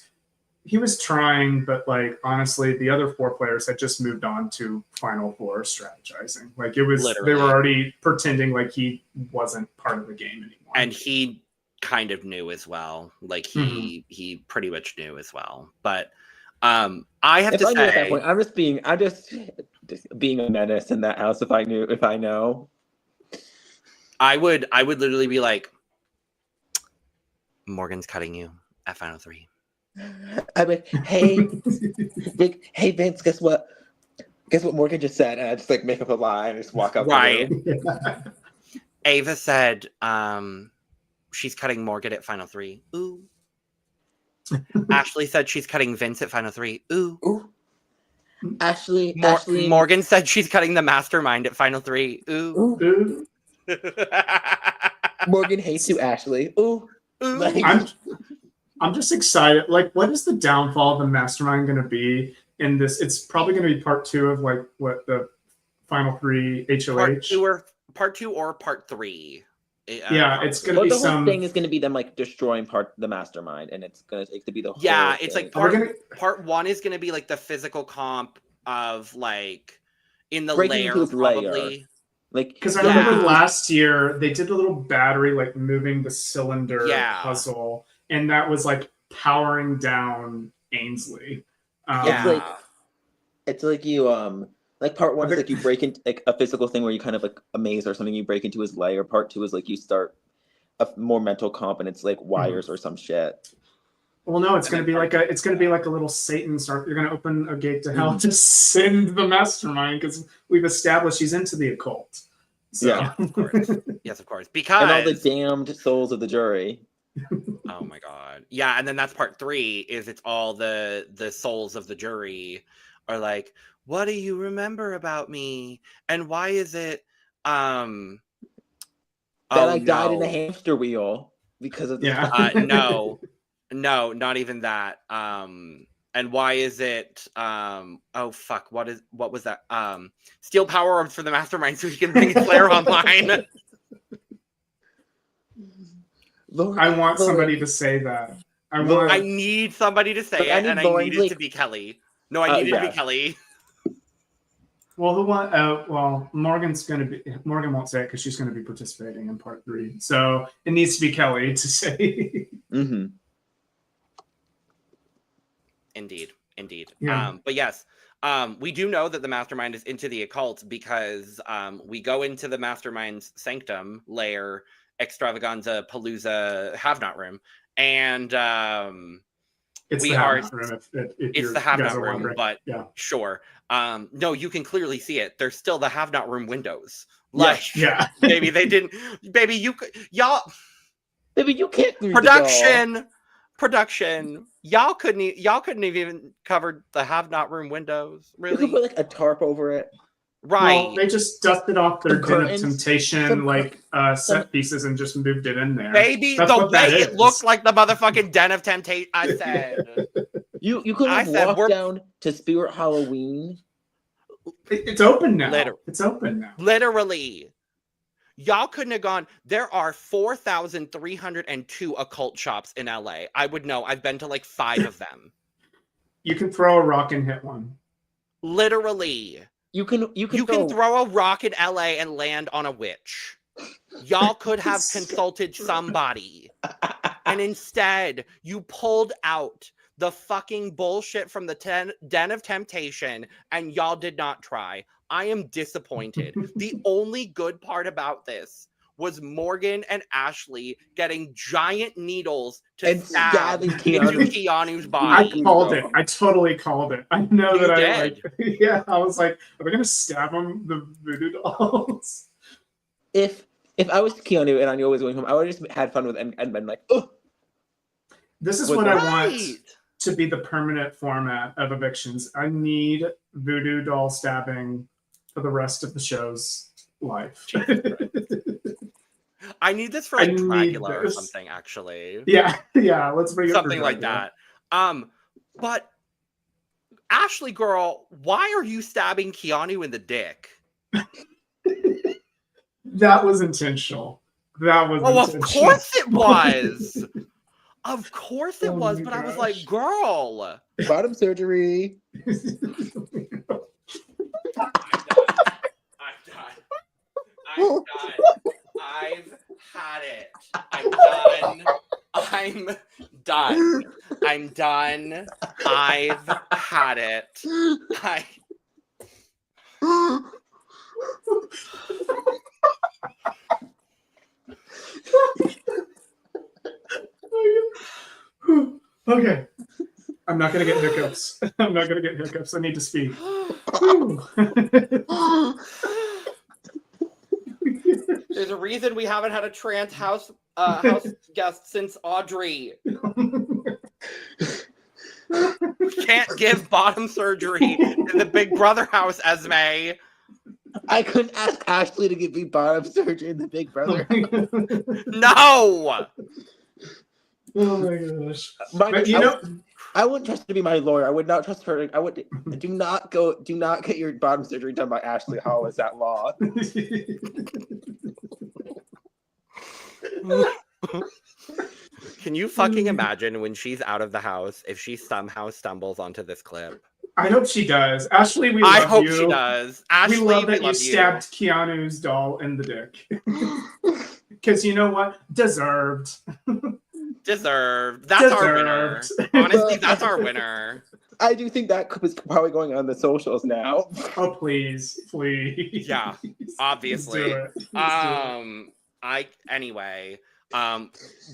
trying, but like honestly, the other 4 players had just moved on to Final Four strategizing. Like it was, they were already pretending like he wasn't part of the game anymore. And he kind of knew as well. Like he pretty much knew as well. But I have to say, at that point, I'm just being a menace in that house. If I know, I would literally be like, Morgan's cutting you at Final 3. I mean, hey Vince, guess what Morgan just said? And I just like make up a lie and just walk up. Right. Ava said she's cutting Morgan at Final 3. Ooh. Ashley said she's cutting Vince at Final 3. Ooh. Ooh. Ashley. Morgan said she's cutting the Mastermind at Final 3. Ooh. Ooh. Morgan hates you, Ashley. Ooh. Ooh. Like, I'm just excited. Like, what is the downfall of the Mastermind going to be in this? It's probably going to be part 2 of like what the Final 3 HOH. Part 2 or part 3. It's going to be the whole thing is going to be them like destroying the Mastermind, and it's going to be the whole it's thing. like part 1 is going to be like the physical comp of like in the breaking layer probably. Like, because I remember last year they did a little battery like moving the cylinder puzzle. And that was like powering down Ainsley. It's like you like part one is like you break into like a physical thing where you kind of like a maze or something, you break into his lair. Part two is like you start a more mental comp and it's like wires or some shit. Well, no, it's gonna be like a little Satan start. You're gonna open a gate to hell to send the mastermind because we've established he's into the occult. So. Yeah, of course. Yes, of course. Because and all the damned souls of the jury. Oh my god. Yeah, and then that's part 3 is it's all the souls of the jury are like, what do you remember about me? And why is it that I died in a hamster wheel because of no, not even that. And why is it oh fuck, what was that? Steal power orbs for the mastermind so he can bring his lair online. I want somebody to say that. I need somebody to say it, and I need it to be Kelly. No, I need it to be Kelly. Well, the one, Morgan won't say it because she's going to be participating in part 3. So it needs to be Kelly to say. Mm-hmm. Indeed. Yeah. But yes, we do know that the mastermind is into the occult because we go into the mastermind's sanctum, lair, extravaganza, palooza, have-not room, and it's the have-not room. It's the have-not room, but sure. No, you can clearly see it. There's still the have-not room windows. Like, maybe they didn't. Baby, y'all. Baby, you can't. Production. Y'all couldn't have even covered the have-not room windows. Really? You could put like a tarp over it. Right. Well, they just dusted off their Den of Temptation set pieces and just moved it in there. Baby, the way it looked like the motherfucking Den of Temptation. I said. You could have walked down to Spirit Halloween. It's open now. It's open now. Literally. Y'all couldn't have gone. There are 4,302 occult shops in LA. I would know. I've been to like 5 of them. You can throw a rock and hit one. Literally. You can throw a rock in LA and land on a witch. Y'all could have consulted somebody. And instead, you pulled out the fucking bullshit from the Den of Temptation and y'all did not try. I am disappointed. The only good part about this was Morgan and Ashley getting giant needles to stab into Keanu's body. I called it. I totally called it. I know that I was like, are they going to stab him, the voodoo dolls? If I was Keanu and I knew I was going home, I would have just had fun with it and been like, oh. This is what I want to be the permanent format of evictions. I need voodoo doll stabbing for the rest of the show's life. I need this for like Dracula or something, actually. Yeah, let's bring it something like that. But Ashley, girl, why are you stabbing Keanu in the dick? That was intentional. Intentional. Of course it was. Of course it was, but I was like, girl. Bottom surgery. I'm done. I've had it. I'm done. I've had it. Okay. I'm not going to get hiccups. I need to speak. There's a reason we haven't had a trans house guest since Audrey. We can't give bottom surgery in the Big Brother house, Esme. I couldn't ask Ashley to give me bottom surgery in the Big Brother house. No! Oh my gosh. I wouldn't trust her to be my lawyer. I would not trust her. Do not get your bottom surgery done by Ashley Hall. Is that law? Can you fucking imagine when she's out of the house if she somehow stumbles onto this clip? I hope she does. Ashley, we love you. I hope she does. Ashley, we love that you stabbed Keanu's doll in the dick. Because you know what? Deserved. Deserved. That's our winner. Honestly, that's our winner. I do think that was probably going on the socials now. Oh, please. Yeah, obviously. Anyway,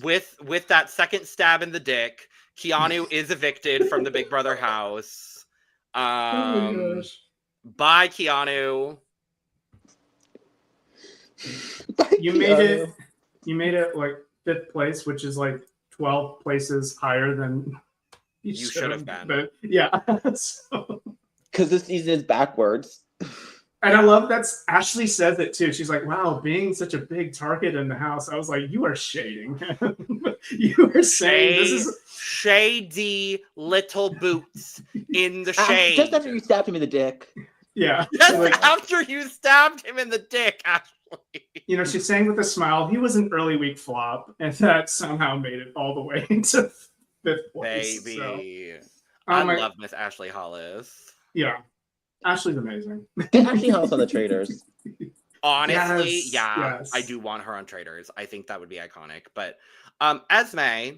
with that second stab in the dick, Keanu is evicted from the Big Brother house. Oh my gosh. Bye, Keanu. You made it like 5th place, which is like 12 places higher than you should have been. But yeah. So. Because this season is backwards. And I love that Ashley says it too. She's like, wow, being such a big target in the house. I was like, you are shading him. You are saying this is shady little boots in the shade. Just after you stabbed him in the dick. Yeah. Just after you stabbed him in the dick, Ashley. You know, she's saying with a smile, he was an early week flop, and that somehow made it all the way into 5th place. Baby. So. I love Miss Ashley Hollis. Yeah. Ashley's amazing. Get Ashley Hollis on the Traders. Honestly, yes, yeah. yes. I do want her on Traders. I think that would be iconic. But Esme,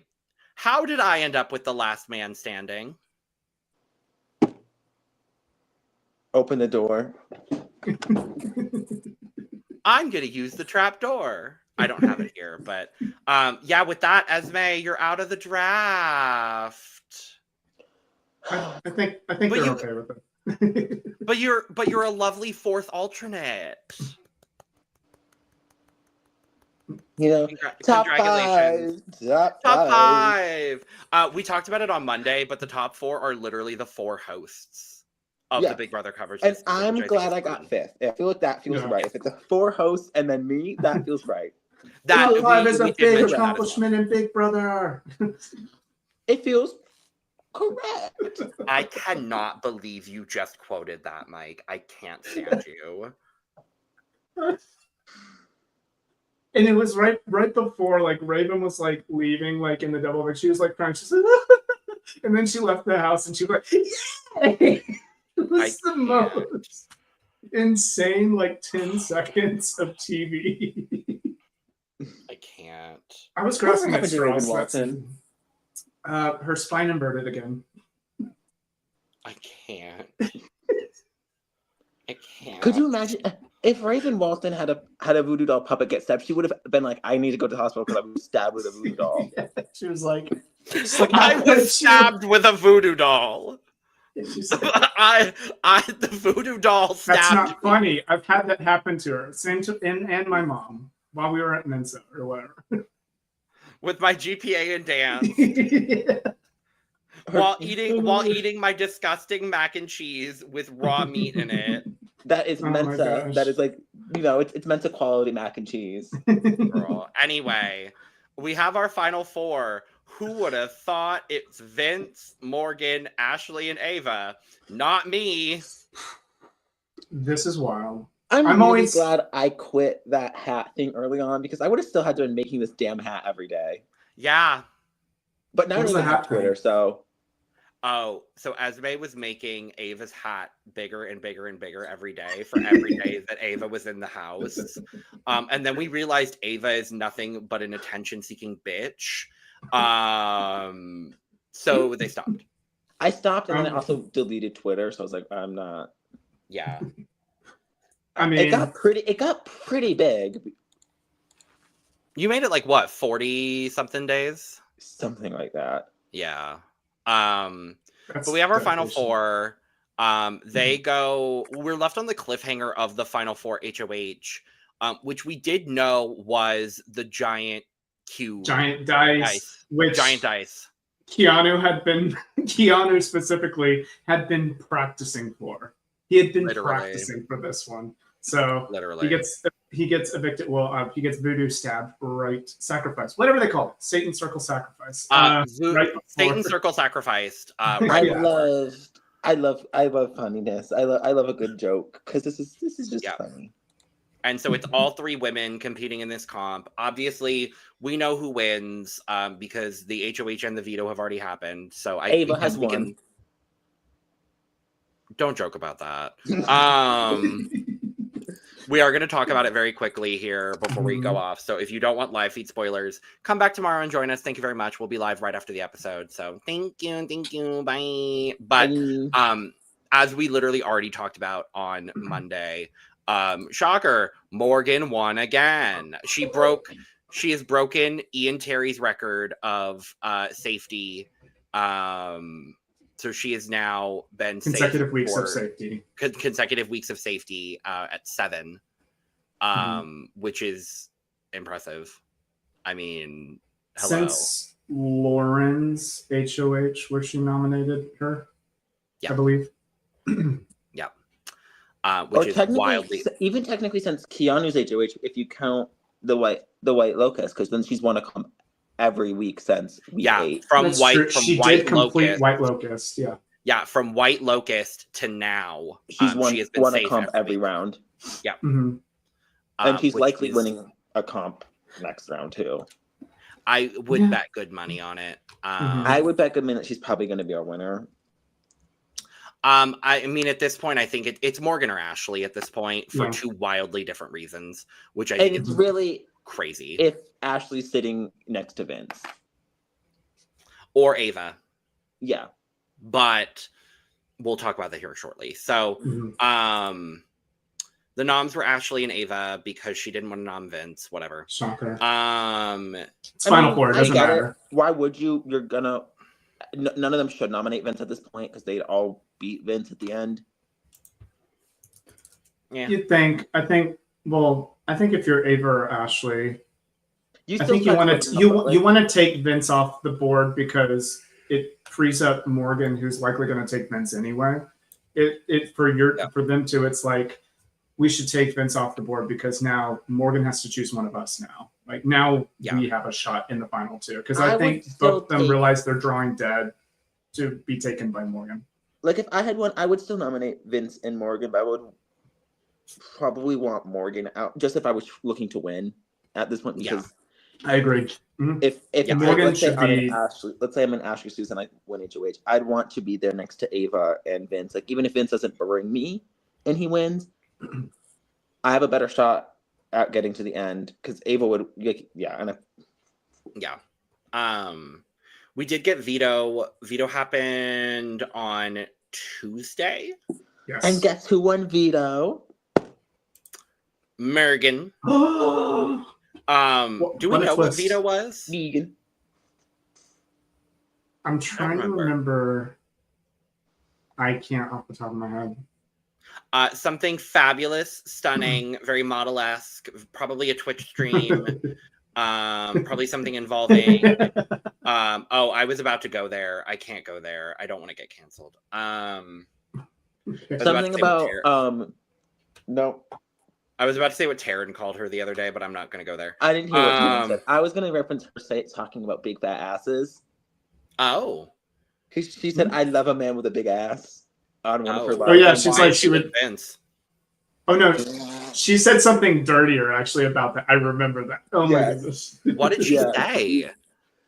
how did I end up with the last man standing? Open the door. I'm going to use the trap door. I don't have it here, but yeah, with that, Esme, you're out of the draft. I think they're okay with it. but you're a lovely 4th alternate. You know, top congratulations. 5. Top 5. We talked about it on Monday, but the top 4 are literally the 4 hosts of the Big Brother coverage. And I'm glad I got 5th. I feel like that feels right. If it's a 4 hosts and then me, that feels right. That is a big accomplishment in Big Brother. It feels correct. I cannot believe you just quoted that, Mike. I can't stand you. And it was right before, like, Raven was like leaving, like in the double, like she was like crying. She said, and then she left the house and she was like, yay! It was the most insane, like 10 seconds of TV. I can't. I was grasping at Raven straws. Watson. Her spine inverted again. I can't. I can't. Could you imagine if Raven Walton had a voodoo doll puppet get stabbed? She would have been like, "I need to go to the hospital because I was stabbed with a voodoo doll." Yeah, she was like I was stabbed with a voodoo doll. Like, the voodoo doll stabbed. That's not funny. I've had that happen to her. And my mom while we were at Mensa or whatever. With my GPA and dance. Yeah. While eating my disgusting mac and cheese with raw meat in it. That is Mensa. That is like, you know, it's Mensa quality mac and cheese. Girl. Anyway, we have our final 4. Who would have thought it's Vince, Morgan, Ashley, and Ava? Not me. This is wild. I'm really always glad I quit that hat thing early on because I would have still had to been making this damn hat every day. Yeah. But now I don't even have Twitter, so. Oh, so Esme was making Ava's hat bigger and bigger and bigger every day for every day that Ava was in the house. And then we realized Ava is nothing but an attention-seeking bitch. So they stopped. I stopped and then I also deleted Twitter, so I was like, I'm not. Yeah. I mean, it got pretty big. You made it like what, 40 something days? Something like that. Yeah. But we have our final 4. We're left on the cliffhanger of the final 4 HOH, which we did know was the giant cube. Giant dice. Giant dice. Keanu specifically had been practicing for. He had been practicing for this one. So literally he gets evicted. Well, he gets voodoo stabbed, right? Sacrifice, whatever they call it, Satan circle sacrifice. Satan circle sacrificed. I love funniness. I love a good joke because this is just funny. And so it's all 3 women competing in this comp. Obviously, we know who wins because the HOH and the veto have already happened. So Ava has won. Don't joke about that. We are going to talk about it very quickly here before we go off. So if you don't want live feed spoilers, come back tomorrow and join us. Thank you very much. We'll be live right after the episode. So thank you, bye. But as we literally already talked about on Monday, shocker, Morgan won again. She has broken Ian Terry's record of safety. So she has now been consecutive weeks of safety. Consecutive weeks of safety at 7, which is impressive. I mean, hello. Since Lauren's HOH, where she nominated her, I believe. Yeah. Which is wildly. Even technically since Keanu's HOH, if you count the white locust, because then she's won a comp every week since week 8. From White Locust. Yeah, from White Locust to now, she has won safe a comp every round. Yeah, and she's likely winning a comp next round too. I would bet good money on it. I would bet good money that she's probably going to be our winner. I mean, at this point, I think it's Morgan or Ashley at this point for 2 wildly different reasons, which I think it's really crazy. If Ashley's sitting next to Vince or Ava, yeah, but we'll talk about that here shortly. So, the noms were Ashley and Ava because she didn't want to nom Vince. Whatever. Shocker. It's Final Four. It doesn't matter. Why would you? You're gonna. None of them should nominate Vince at this point because they'd all beat Vince at the end. Yeah. You'd think. I think if you're Ava or Ashley, I think you want to take Vince off the board because it frees up Morgan, who's likely going to take Vince anyway. For them too, it's like we should take Vince off the board because now Morgan has to choose one of us now. Like now we have a shot in the final 2 because I think both of them realize they're drawing dead to be taken by Morgan. Like if I had one, I would still nominate Vince and Morgan, but I would probably want Morgan out just if I was looking to win at this point. Because I agree. If Morgan let's should be, let's say I'm in Ashley Susan, I win HOH. I'd want to be there next to Ava and Vince. Like even if Vince doesn't bring me and he wins, I have a better shot at getting to the end because Ava would, we did get Veto. Veto happened on Tuesday. Yes. And guess who won Veto? Morgan. Do we know what Veto was? Vegan. I'm trying to remember. I can't off the top of my head. Something fabulous, stunning, very model-esque, probably a Twitch stream, probably something involving. I was about to go there. I can't go there. I don't want to get canceled. Something about no. I was about to say what Taryn called her the other day, but I'm not going to go there. I didn't hear what Taryn said. I was going to reference her talking about big fat asses. Oh. She said, "I love a man with a big ass." On one of her lives. Oh yeah, she's like she would. Vince. Oh no, she said something dirtier actually about that. I remember that. Oh my goodness. What did she say?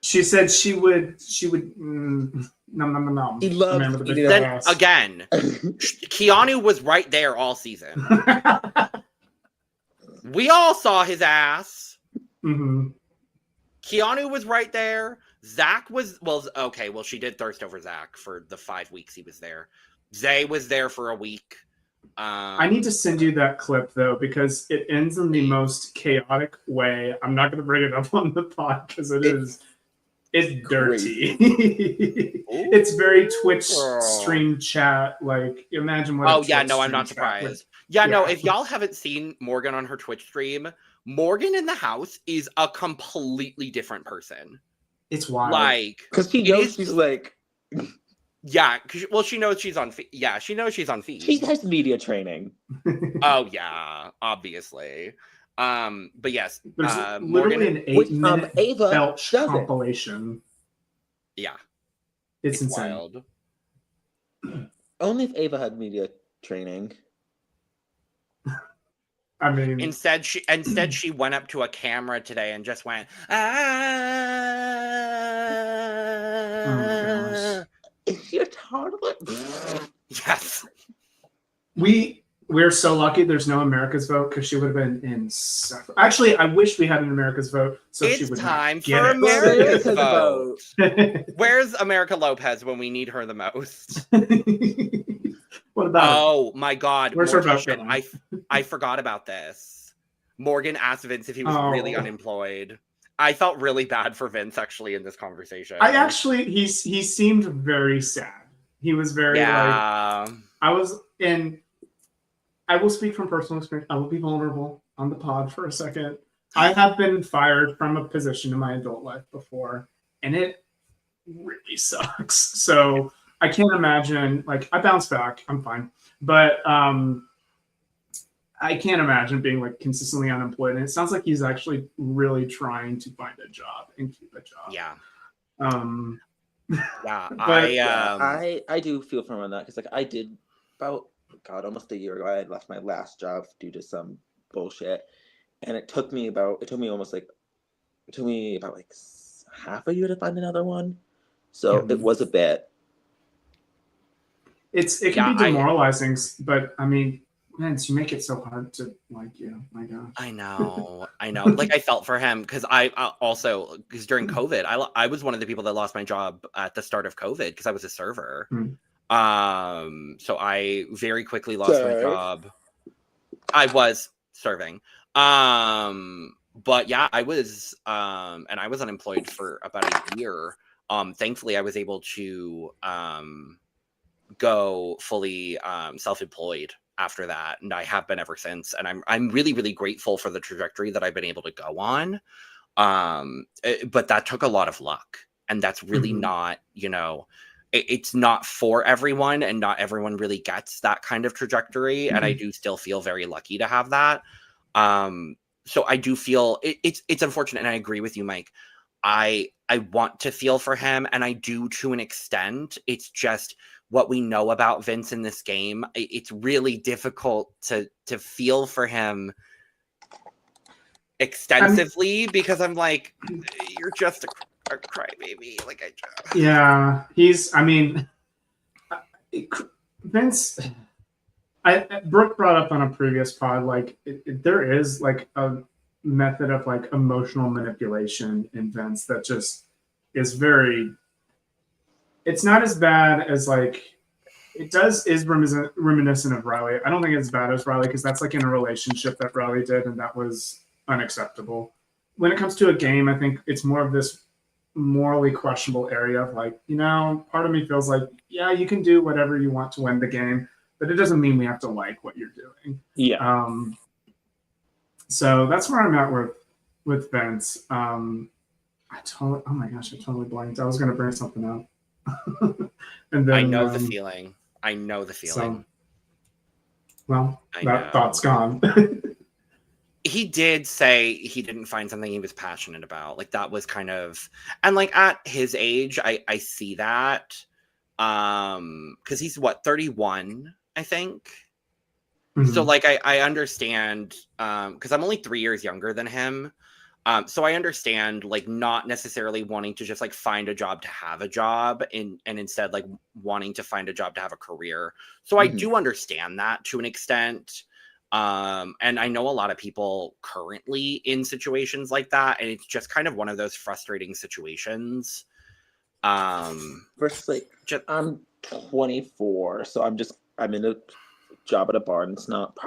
She said she would. No. He loved then again. Keanu was right there all season. We all saw his ass. Keanu was right there. Zach was she did thirst over Zach for the 5 weeks he was there. Zay was there for a week. I need to send you that clip though because it ends in the most chaotic way. I'm not going to bring it up on the pod because it's dirty. It's very Twitch stream chat. Like imagine what. I'm not surprised. No, if y'all haven't seen Morgan on her Twitch stream, Morgan in the house is a completely different person. It's wild. Like because she knows she's like. Yeah, she knows she's on feed. Yeah, she knows she's on feed. She has media training. Oh yeah, obviously. But yes, there's literally an 8-minute Ava belch compilation. Yeah, it's insane. Wild. Only if Ava had media training. I mean, instead she went up to a camera today and just went. Is she a toddler? Yes. We we're so lucky there's no America's vote because she would have been in. Actually, I wish we had an America's vote so she It's would time not get for it. America's America's vote. vote. Where's America Lopez when we need her the most? What about her? Oh my God, Where's her vote Mortician, going? I forgot about this. Morgan asked Vince if he was really Oh. unemployed. I felt really bad for Vince actually in this conversation. He seemed very sad. He was very yeah. I will speak from personal experience. I will be vulnerable on the pod for a second. I have been fired from a position in my adult life before, and it really sucks. So I can't imagine, like, I bounced back. I'm fine. But I can't imagine being like consistently unemployed. And it sounds like he's actually really trying to find a job and keep a job. Yeah. Yeah, I do feel for him on that because like I did about almost a year ago. I had left my last job due to some bullshit, and it took me about half a year to find another one. So it was a bit. It can be demoralizing, but I mean, Vince, you make it so hard to like you. My gosh. I know. Like I felt for him because because during COVID, I was one of the people that lost my job at the start of COVID because I was a server. So I very quickly lost my job. I was serving. But yeah, I was and I was unemployed for about a year. Thankfully I was able to go fully self-employed after that, and I have been ever since, and I'm really, really grateful for the trajectory that I've been able to go on. But that took a lot of luck, and that's really not, it's not for everyone, and not everyone really gets that kind of trajectory. And I do still feel very lucky to have that. So I do feel it's unfortunate, and I agree with you, Mike. I want to feel for him, and I do to an extent. It's just what we know about Vince in this game. It's really difficult to feel for him extensively because I'm like, you're just a crybaby. Like Vince. Brooke brought up on a previous pod, like there is like a method of like emotional manipulation in Vince that just is very. It's not as bad as like is reminiscent of Riley. I don't think it's as bad as Riley because that's like in a relationship that Riley did, and that was unacceptable. When it comes to a game, I think it's more of this morally questionable area of like, part of me feels like, yeah, you can do whatever you want to win the game, but it doesn't mean we have to like what you're doing. Yeah. So that's where I'm at with Vince. Oh my gosh, I totally blanked. I was going to bring something up. And then I know the feeling. So, well, thought's gone. He did say he didn't find something he was passionate about. Like that was kind of, and like at his age, I see that. Because he's 31, I think. So like I understand, because I'm only 3 years younger than him. So I understand like not necessarily wanting to just like find a job to have a job and instead like wanting to find a job to have a career. So I do understand that to an extent. And I know a lot of people currently in situations like that, and it's just kind of one of those frustrating situations. Versus like I'm 24, so I'm in a job at a bar, and it's not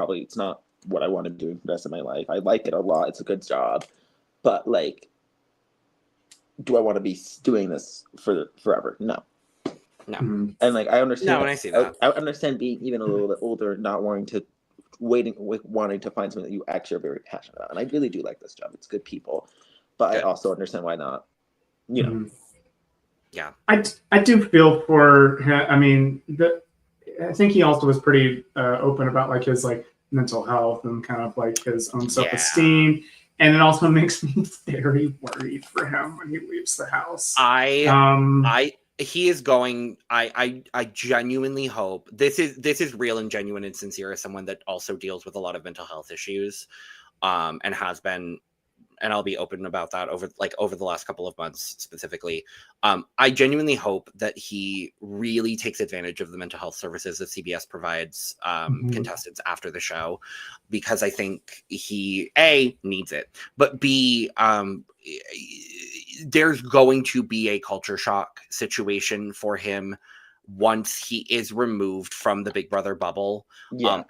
what I want to do for the rest of my life. I like it a lot. It's a good job. But like, do I want to be doing this for forever? No. And like, I understand. No, and I see that. I understand being even a little bit older, not wanting to find something that you actually are very passionate about. And I really do like this job. It's good people, but I also understand why not. Yeah. I do feel for him. I mean, I think he also was pretty open about like his like mental health and kind of like his own self-esteem. And it also makes me very worried for him when he leaves the house. He is going. I genuinely hope this is real and genuine and sincere as someone that also deals with a lot of mental health issues, and has been and I'll be open about that over the last couple of months specifically. I genuinely hope that he really takes advantage of the mental health services that CBS provides contestants after the show, because I think he A, needs it, but B, there's going to be a culture shock situation for him once he is removed from the Big Brother bubble.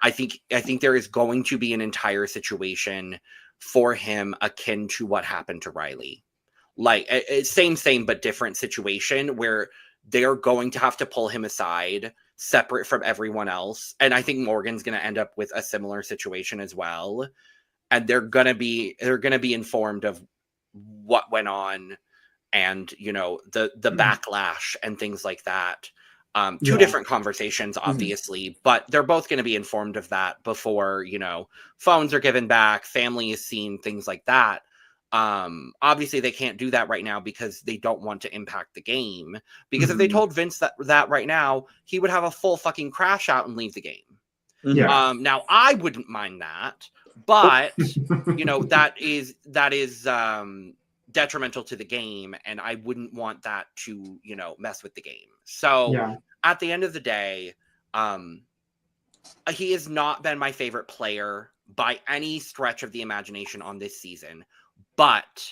I think there is going to be an entire situation for him akin to what happened to Riley. Like, same but different situation where they're going to have to pull him aside separate from everyone else. And I think Morgan's going to end up with a similar situation as well. And they're going to be informed of what went on and, you know, the backlash and things like that. Two different conversations, obviously, but they're both going to be informed of that before, you know, phones are given back, family is seen, things like that. Obviously they can't do that right now because they don't want to impact the game. Because if they told Vince that right now, he would have a full fucking crash out and leave the game. Now I wouldn't mind that, but you know, that is detrimental to the game, and I wouldn't want that to, you know, mess with the game. So at the end of the day, he has not been my favorite player by any stretch of the imagination on this season, but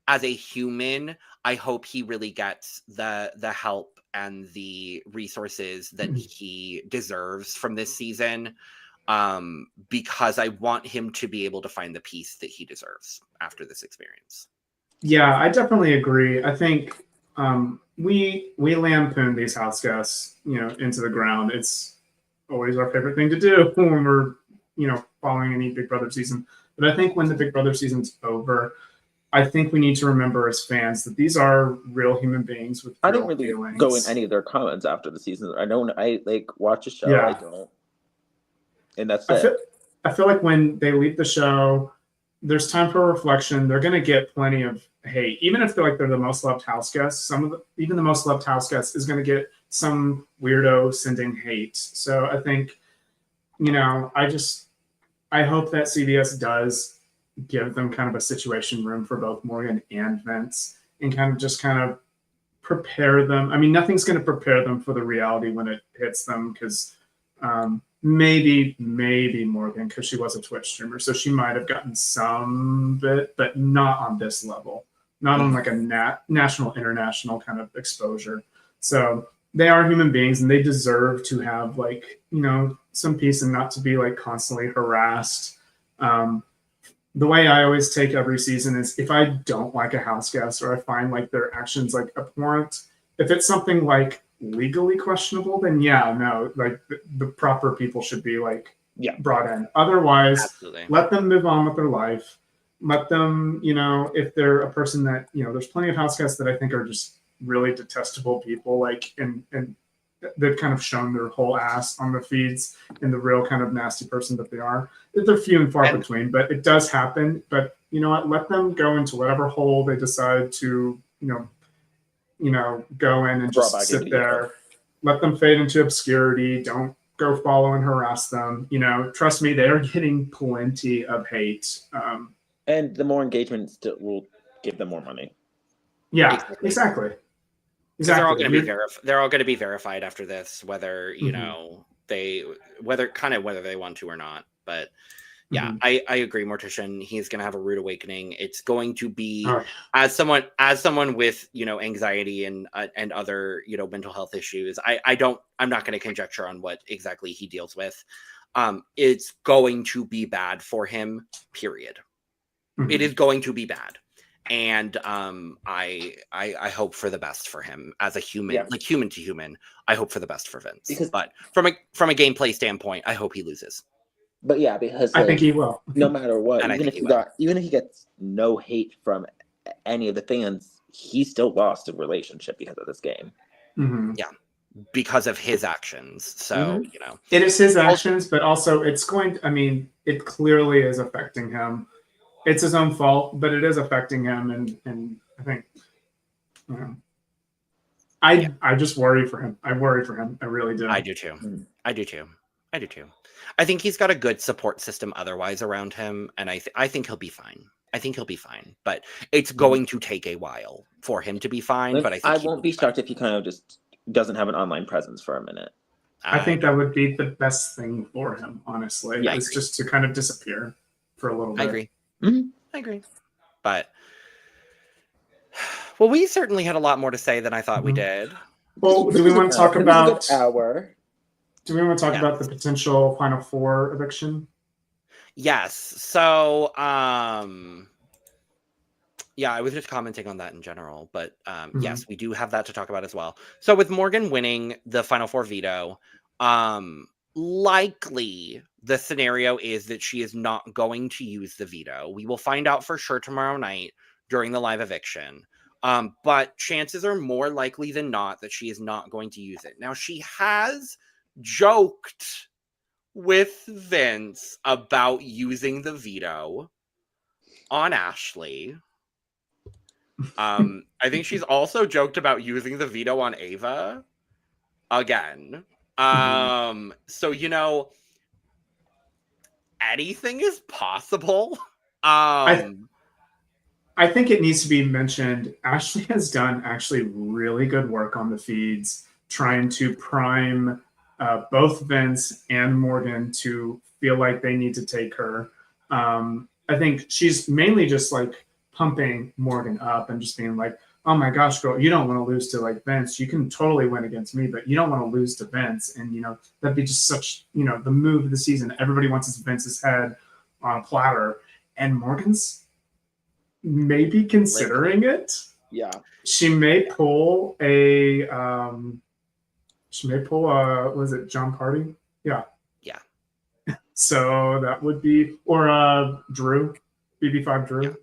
as a human, I hope he really gets the help and the resources that he deserves from this season, because I want him to be able to find the peace that he deserves after this experience. Yeah, I definitely agree. I think we lampoon these house guests, you know, into the ground. It's always our favorite thing to do when we're, you know, following any Big Brother season. But I think when the Big Brother season's over, I think we need to remember as fans that these are real human beings with real really feelings. go in any of their comments after the season. I like watch a show. Yeah. I don't, and that's it. I feel like when they leave the show, there's time for reflection. They're going to get plenty of hate, even if they're the most loved house guests. Even the most loved house guest is going to get some weirdo sending hate. So I think, you know, I hope that CBS does give them kind of a situation room for both Morgan and Vince, and kind of prepare them. I mean, nothing's going to prepare them for the reality when it hits them, because maybe Morgan, because she was a Twitch streamer, so she might have gotten some bit, but not on this level, not on like a national, international kind of exposure. So they are human beings, and they deserve to have, like, you know, some peace and not to be like constantly harassed. The way I always take every season is, if I don't like a house guest or I find like their actions like abhorrent, if it's something like legally questionable, then like the proper people should be like brought in. Otherwise, let them move on with their life. Let them, you know, if they're a person that, you know, there's plenty of house guests that I think are just really detestable people, like, and they've kind of shown their whole ass on the feeds in the real kind of nasty person that they are. They're few and far between, but it does happen. But you know what? Let them go into whatever hole they decide to, you know, go in and just sit there. Let them fade into obscurity. Don't go follow and harass them. You know, trust me, they are getting plenty of hate. And the more engagement will give them more money. Yeah, exactly. They're all going to be verified after this, whether, you know, whether they want to or not. But yeah, I agree, Mortician. He's going to have a rude awakening. It's going to be, as someone with, you know, anxiety and other, you know, mental health issues. I'm not going to conjecture on what exactly he deals with. It's going to be bad for him, period. It is going to be bad. And I hope for the best for him as a human, like human to human. I hope for the best for Vince. But from a gameplay standpoint, I hope he loses. But yeah, because I think he will. No matter what, even if he gets no hate from any of the fans, he still lost a relationship because of this game. Yeah, because of his actions. So you know, it is his actions, but also it's going. I mean, it clearly is affecting him. It's his own fault, but it is affecting him, and I think, you know, I just worry for him. I worry for him. I really do. I do too. I do too. I think he's got a good support system otherwise around him, and I think he'll be fine. I think he'll be fine, but it's going to take a while for him to be fine. Like, but I think I he will won't be fine. shocked if he kind of just doesn't have an online presence for a minute. I think that would be the best thing for him, honestly. Yeah, is just to kind of disappear for a little bit. I agree. Mm-hmm. I agree. But well, we certainly had a lot more to say than I thought we did. Well, do we want to talk about hour? Do we want to talk about the potential Final Four eviction? Yes. So, yeah, I was just commenting on that in general, but yes, we do have that to talk about as well. So with Morgan winning the Final Four veto, likely the scenario is that she is not going to use the veto. We will find out for sure tomorrow night during the live eviction. But chances are more likely than not that she is not going to use it. Now, she has joked with Vince about using the veto on Ashley. I think she's also joked about using the veto on Ava again. So, you know, anything is possible. I think it needs to be mentioned. Ashley has done actually really good work on the feeds, trying to prime both Vince and Morgan to feel like they need to take her. I think she's mainly just like pumping Morgan up and just being like, oh my gosh, girl, you don't want to lose to like Vince. You can totally win against me, but you don't want to lose to Vince. And, you know, that'd be just such, you know, the move of the season. Everybody wants Vince's head on a platter. And Morgan's maybe considering it. Yeah. She may pull a, was it John Party? Yeah. Yeah. So that would be, or Drew, BB5 Drew.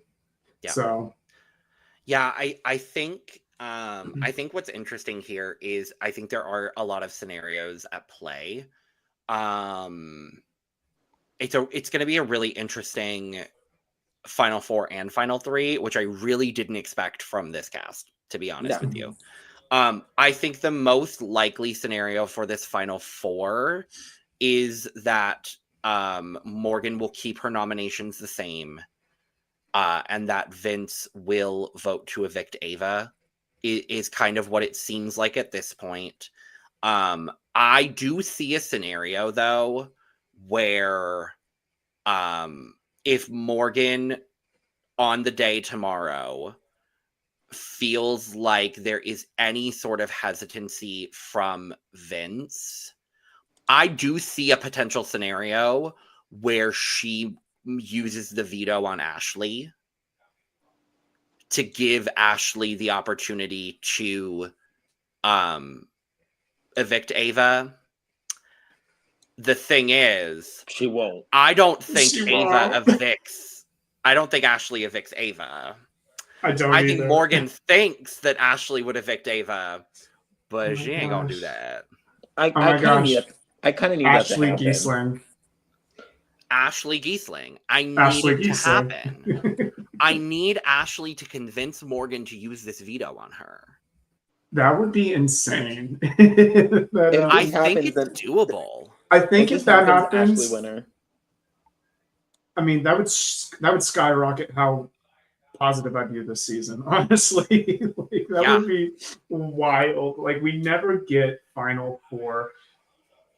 Yeah. So. Yeah, I think I think what's interesting here is I think there are a lot of scenarios at play. It's going to be a really interesting Final Four and Final Three, which I really didn't expect from this cast, to be honest with you. I think the most likely scenario for this Final Four is that Morgan will keep her nominations the same. And that Vince will vote to evict Ava is kind of what it seems like at this point. I do see a scenario, though, where if Morgan on the day tomorrow feels like there is any sort of hesitancy from Vince, I do see a potential scenario where she uses the veto on Ashley to give Ashley the opportunity to evict Ava. The thing is, she won't. I don't think Ava evicts. I don't think Ashley evicts Ava. I think Morgan thinks that Ashley would evict Ava, but she ain't gonna do that. I kind of need that to happen. Ashley Giesling. I need it to happen. I need Ashley to convince Morgan to use this veto on her. That would be insane. I think it's doable. I think if that happens, Ashley winner. I mean, that would skyrocket how positive I view this season. Honestly, like, that would be wild. Like, we never get Final Four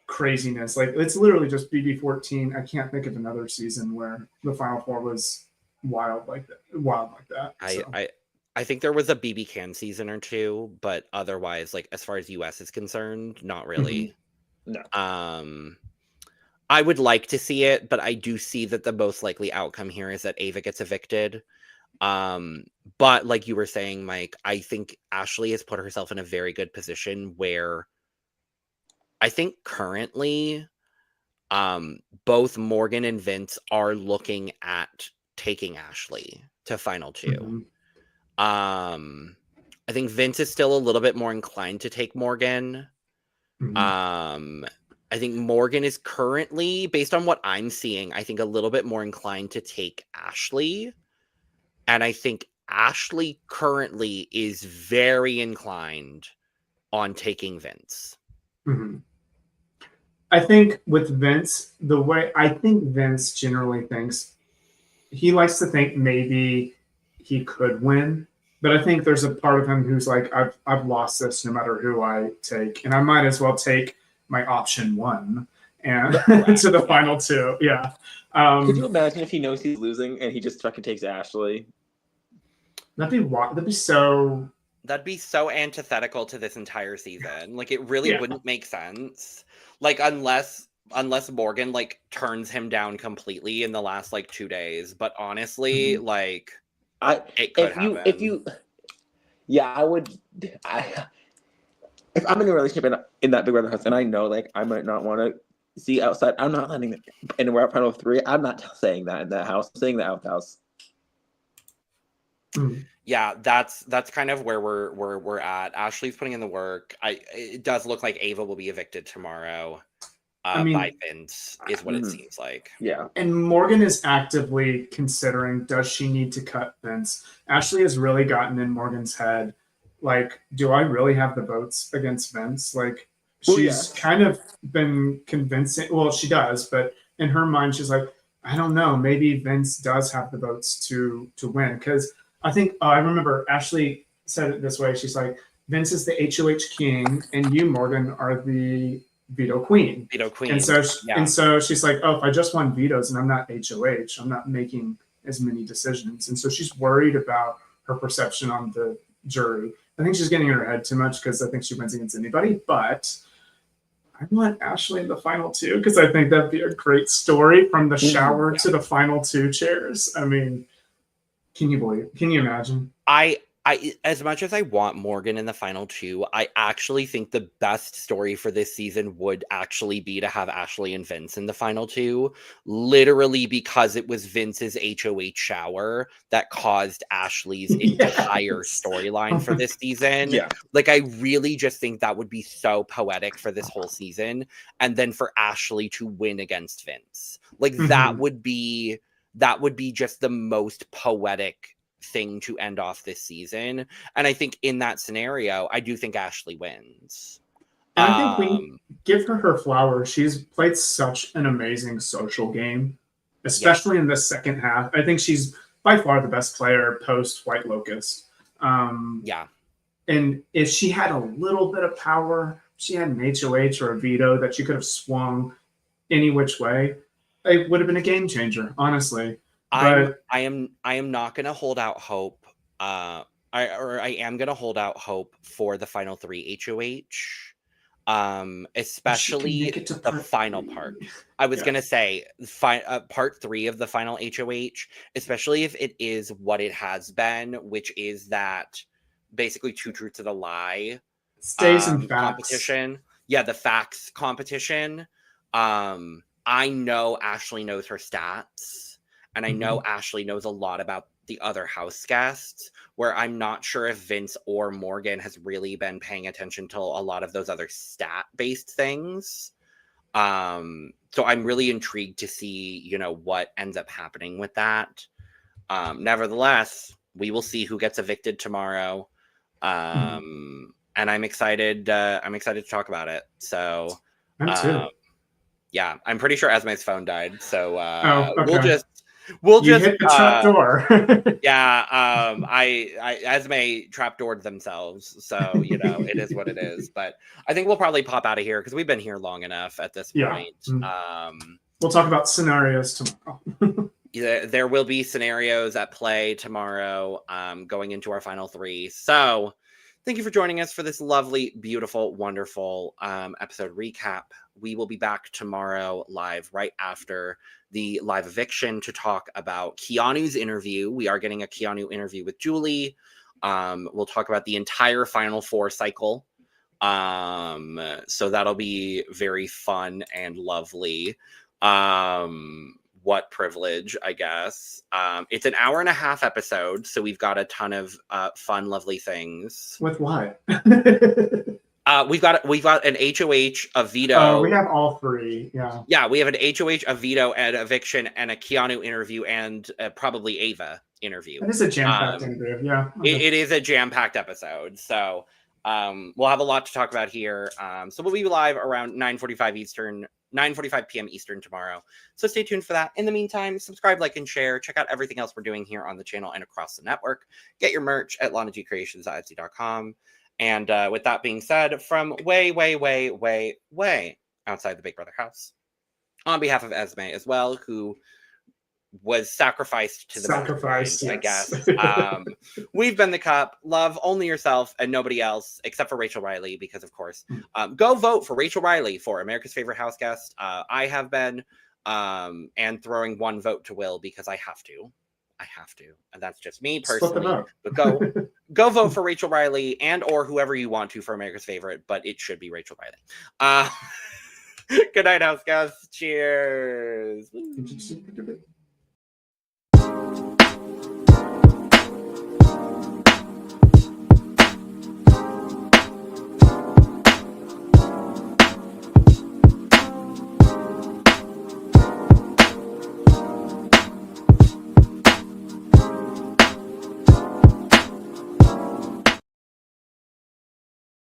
craziness. Like, it's literally just BB14. I can't think of another season where the Final Four was wild like that. I think there was a BB Can season or two, but otherwise, like, as far as US is concerned, not really. No. I would like to see it, but I do see that the most likely outcome here is that Ava gets evicted. But like you were saying, Mike, I think Ashley has put herself in a very good position where I think currently both Morgan and Vince are looking at taking Ashley to Final Two. I think Vince is still a little bit more inclined to take Morgan. I think Morgan is currently, based on what I'm seeing, I think a little bit more inclined to take Ashley. And I think Ashley currently is very inclined on taking Vince. I think with Vince, Vince generally thinks he likes to think maybe he could win, but I think there's a part of him who's like, I've lost this no matter who I take, and I might as well take my option one and to the final two. Yeah. Could you imagine if he knows he's losing and he just fucking takes Ashley? That'd be so. That'd be so antithetical to this entire season. Like, it really wouldn't make sense. Like, unless Morgan like turns him down completely in the last like 2 days. But honestly, like, it could happen. I would. If I'm in a relationship in that Big Brother house, and I know like I might not want to see outside, I'm not letting it. And we're at final 3. I'm not saying that in that house. I'm saying that out the house. Yeah, that's kind of where we're at. Ashley's putting in the work. It does look like Ava will be evicted tomorrow. By Vince is what it seems like. Yeah. And Morgan is actively considering, does she need to cut Vince? Ashley has really gotten in Morgan's head, like, do I really have the votes against Vince? Like, she's kind of been convincing. Well, she does, but in her mind, she's like, I don't know. Maybe Vince does have the votes to win. Because I think, I remember Ashley said it this way. She's like, Vince is the HOH king, and you, Morgan, are the veto queen. And so she's like, oh, if I just won vetoes and I'm not HOH, I'm not making as many decisions. And so she's worried about her perception on the jury. I think she's getting in her head too much because I think she wins against anybody. But I want Ashley in the final 2 because I think that'd be a great story from the shower to the final 2 chairs. I mean, can you imagine? I as much as I want Morgan in the final 2, I actually think the best story for this season would actually be to have Ashley and Vince in the final 2, literally because it was Vince's HOH shower that caused Ashley's entire storyline for this season. Yeah. Like, I really just think that would be so poetic for this whole season. And then for Ashley to win against Vince. Like, that would be just the most poetic thing to end off this season. And I think in that scenario, I do think Ashley wins. And I think we give her flowers. She's played such an amazing social game, especially in the second half. I think she's by far the best player post White Locust. And if she had a little bit of power, she had an HOH or a veto that she could have swung any which way, it would have been a game changer, honestly. I am not going to hold out hope. I am going to hold out hope for the final 3 HOH, especially the final part. I was going to say part 3 of the final HOH, especially if it is what it has been, which is that basically 2 truths and a lie stays in facts competition. Yeah, the facts competition. I know Ashley knows her stats. And I know Ashley knows a lot about the other house guests, where I'm not sure if Vince or Morgan has really been paying attention to a lot of those other stat-based things. So I'm really intrigued to see, what ends up happening with that. Nevertheless, we will see who gets evicted tomorrow. And I'm excited. I'm excited to talk about it. So, yeah, I'm pretty sure Esme's phone died. So we'll just hit the trap door. Esme trapdoored themselves, so it is what it is. But I think we'll probably pop out of here because we've been here long enough at this point. We'll talk about scenarios tomorrow. There will be scenarios at play tomorrow, going into our final 3. So thank you for joining us for this lovely, beautiful, wonderful episode recap. We will be back tomorrow live right after the live eviction to talk about Keanu's interview. We are getting a Keanu interview with Julie. We'll talk about the entire Final 4 cycle. So that'll be very fun and lovely. What privilege, I guess. It's an 1.5-hour episode, so we've got a ton of fun, lovely things. With what? We've got an HOH, a veto. We have all 3. Yeah. Yeah, we have an HOH, a veto, and eviction, and a Keanu interview, and probably Ava interview. It is a jam-packed interview. Yeah. It is a jam-packed episode. So we'll have a lot to talk about here. So we'll be live around 9:45 Eastern 9:45 p.m. Eastern tomorrow. So stay tuned for that. In the meantime, subscribe, like, and share. Check out everything else we're doing here on the channel and across the network. Get your merch at lanagcreations.etsy.com. And with that being said, from way outside the Big Brother house, on behalf of Esme as well, who was sacrificed to the Sacrifice, mastermind, yes. I guess. We've been the Cup. Love only yourself and nobody else except for Rachel Riley, because of course, go vote for Rachel Riley for America's Favorite Houseguest. I have been, and throwing one vote to Will because I have to, and that's just me personally. But go vote for Rachel Riley and or whoever you want to for America's Favorite, but it should be Rachel Riley. Good night, Houseguest. Cheers.